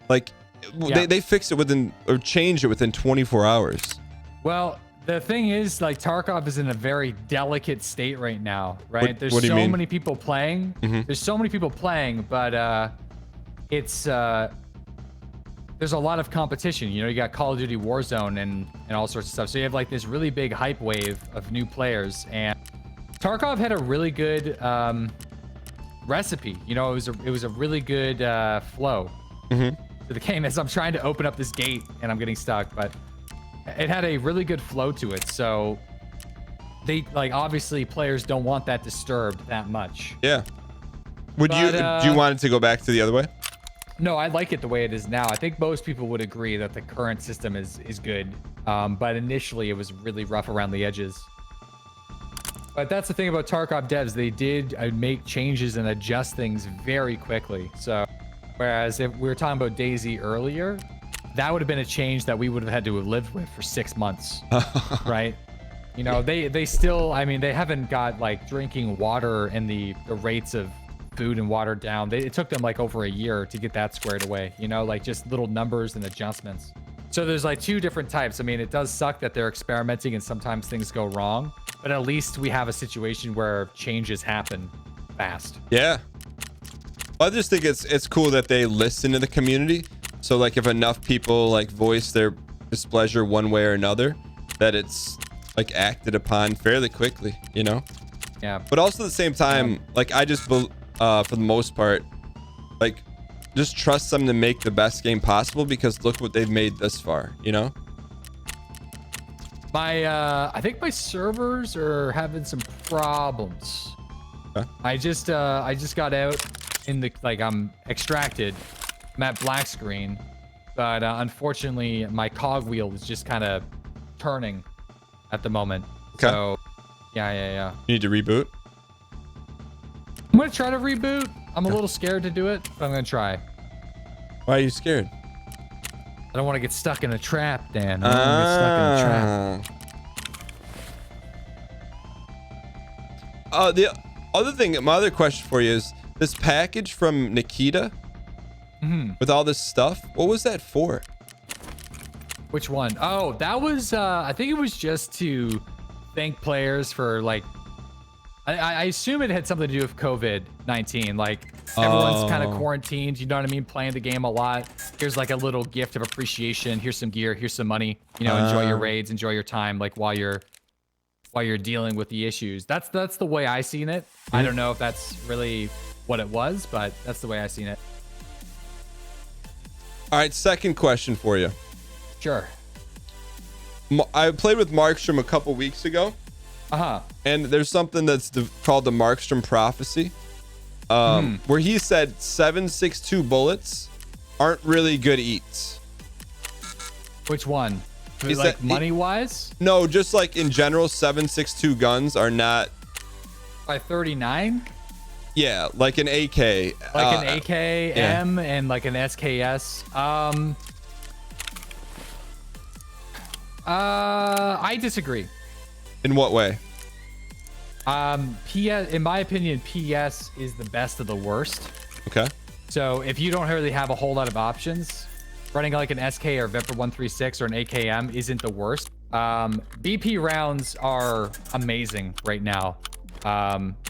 Like they fix it within or change it within 24 hours. Well, the thing is, like, Tarkov is in a very delicate state right now, right? There's what do you so mean? many people playing. There's so many people playing, but it's there's a lot of competition. You know, you got Call of Duty Warzone and all sorts of stuff. So you have like this really big hype wave of new players, and Tarkov had a really good recipe. You know, it was a really good flow to the game. As I'm trying to open up this gate and I'm getting stuck, but it had a really good flow to it. So they like, obviously players don't want that disturbed that much. Yeah. Do you want it to go back to the other way? No, I like it the way it is now. I think most people would agree that the current system is good. But initially it was really rough around the edges. But that's the thing about Tarkov devs. They did make changes and adjust things very quickly. So whereas if we were talking about DayZ earlier, that would have been a change that we would have had to have lived with for 6 months, right? You know, they still, I mean, they haven't got like drinking water and the rates of food and water down. It took them like over a year to get that squared away, you know, like just little numbers and adjustments. So there's like 2 different types. I mean, it does suck that they're experimenting and sometimes things go wrong, but at least we have a situation where changes happen fast. Yeah. I just think it's cool that they listen to the community. So like if enough people like voice their displeasure one way or another, that it's like acted upon fairly quickly, you know? Yeah. But also at the same time, like I just, for the most part, like just trust them to make the best game possible because look what they've made thus far, you know? I think my servers are having some problems. Okay. I just got out in the, like, I'm extracted. I'm at black screen, but unfortunately my cogwheel is just kind of turning at the moment. Okay. So yeah. You need to reboot? I'm gonna try to reboot. I'm a little scared to do it, but I'm gonna try. Why are you scared? I don't want to get stuck in a trap, Dan. I don't want to get stuck in a trap. The other thing, my other question for you is this package from Nikita with all this stuff. What was that for? Which one? Oh, that was, I think it was just to thank players for like, I assume it had something to do with COVID-19. Like everyone's kind of quarantined, you know what I mean? Playing the game a lot. Here's like a little gift of appreciation. Here's some gear. Here's some money. You know, enjoy your raids, enjoy your time. Like while you're dealing with the issues. That's the way I seen it. I don't know if that's really what it was, but that's the way I seen it. All right, second question for you. Sure. I played with Markstrom a couple weeks ago. And there's something that's called the Markstrom prophecy, where he said 7.62 bullets aren't really good eats. Which one? Is like that money wise? No, just like in general, 7.62 guns are not. By 39? Yeah, like an AK. Like an AKM and like an SKS. I disagree. In what way? PS, in my opinion, PS is the best of the worst. Okay. So if you don't really have a whole lot of options, running like an SK or Viper 136 or an AKM isn't the worst. BP rounds are amazing right now.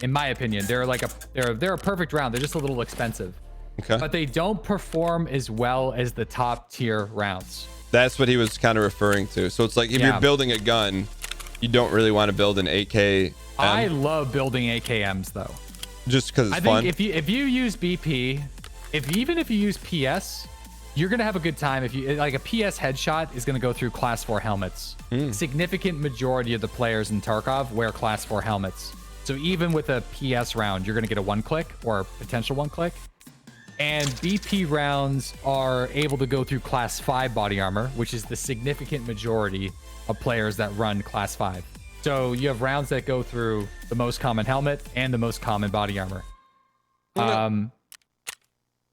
In my opinion, they're a perfect round. They're just a little expensive. Okay. But they don't perform as well as the top tier rounds. That's what he was kind of referring to. So it's like if you're building a gun, you don't really want to build an AK. I love building AKMs though. Just because it's I fun. think if you use BP, even if you use PS, you're gonna have a good time. If you like a PS headshot is gonna go through class 4 helmets. Significant majority of the players in Tarkov wear class 4 helmets. So even with a PS round, you're going to get a 1-click or potential 1-click. And BP rounds are able to go through class 5 body armor, which is the significant majority of players that run class 5. So you have rounds that go through the most common helmet and the most common body armor.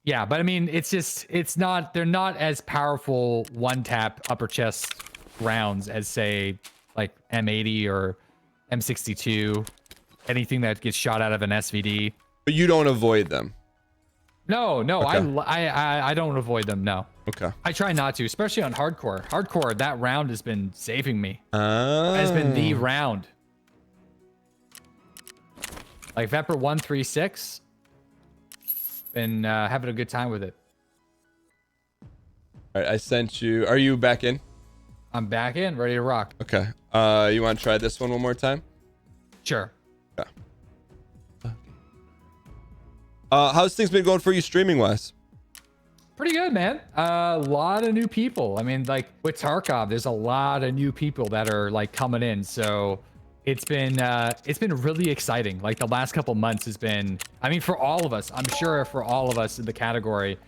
Yeah, but I mean, they're not as powerful one-tap upper chest rounds as, say, like M80 or M62, anything that gets shot out of an SVD. But you don't avoid them. No, Okay. I don't avoid them. No. Okay. I try not to, especially on hardcore. Hardcore, that round has been saving me. Oh. Has been the round. Like Vepr 136. Been having a good time with it. All right, I sent you. Are you back in? I'm back in, ready to rock. Okay. You want to try this one more time? Sure. Yeah. How's things been going for you streaming wise? Pretty good, man. A lot of new people. I mean, like with Tarkov, there's a lot of new people that are like coming in. So it's been really exciting. Like the last couple months has been, I mean, for all of us, I'm sure for all of us in the category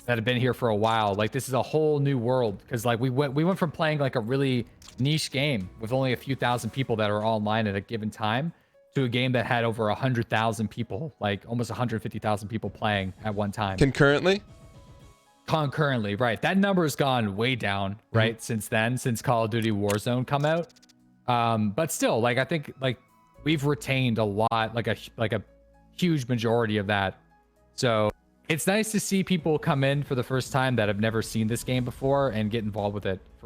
that have been here for a while, like this is a whole new world. Cause like we went from playing like a really niche game with only a few thousand people that are online at a given time to a game that had over 100,000 people, like almost 150,000 people playing at one time. Concurrently? Concurrently, right. That number has gone way down, right? Since then, since Call of Duty Warzone come out. But still, like I think like we've retained a lot, like a huge majority of that. So it's nice to see people come in for the first time that have never seen this game before and get involved with it for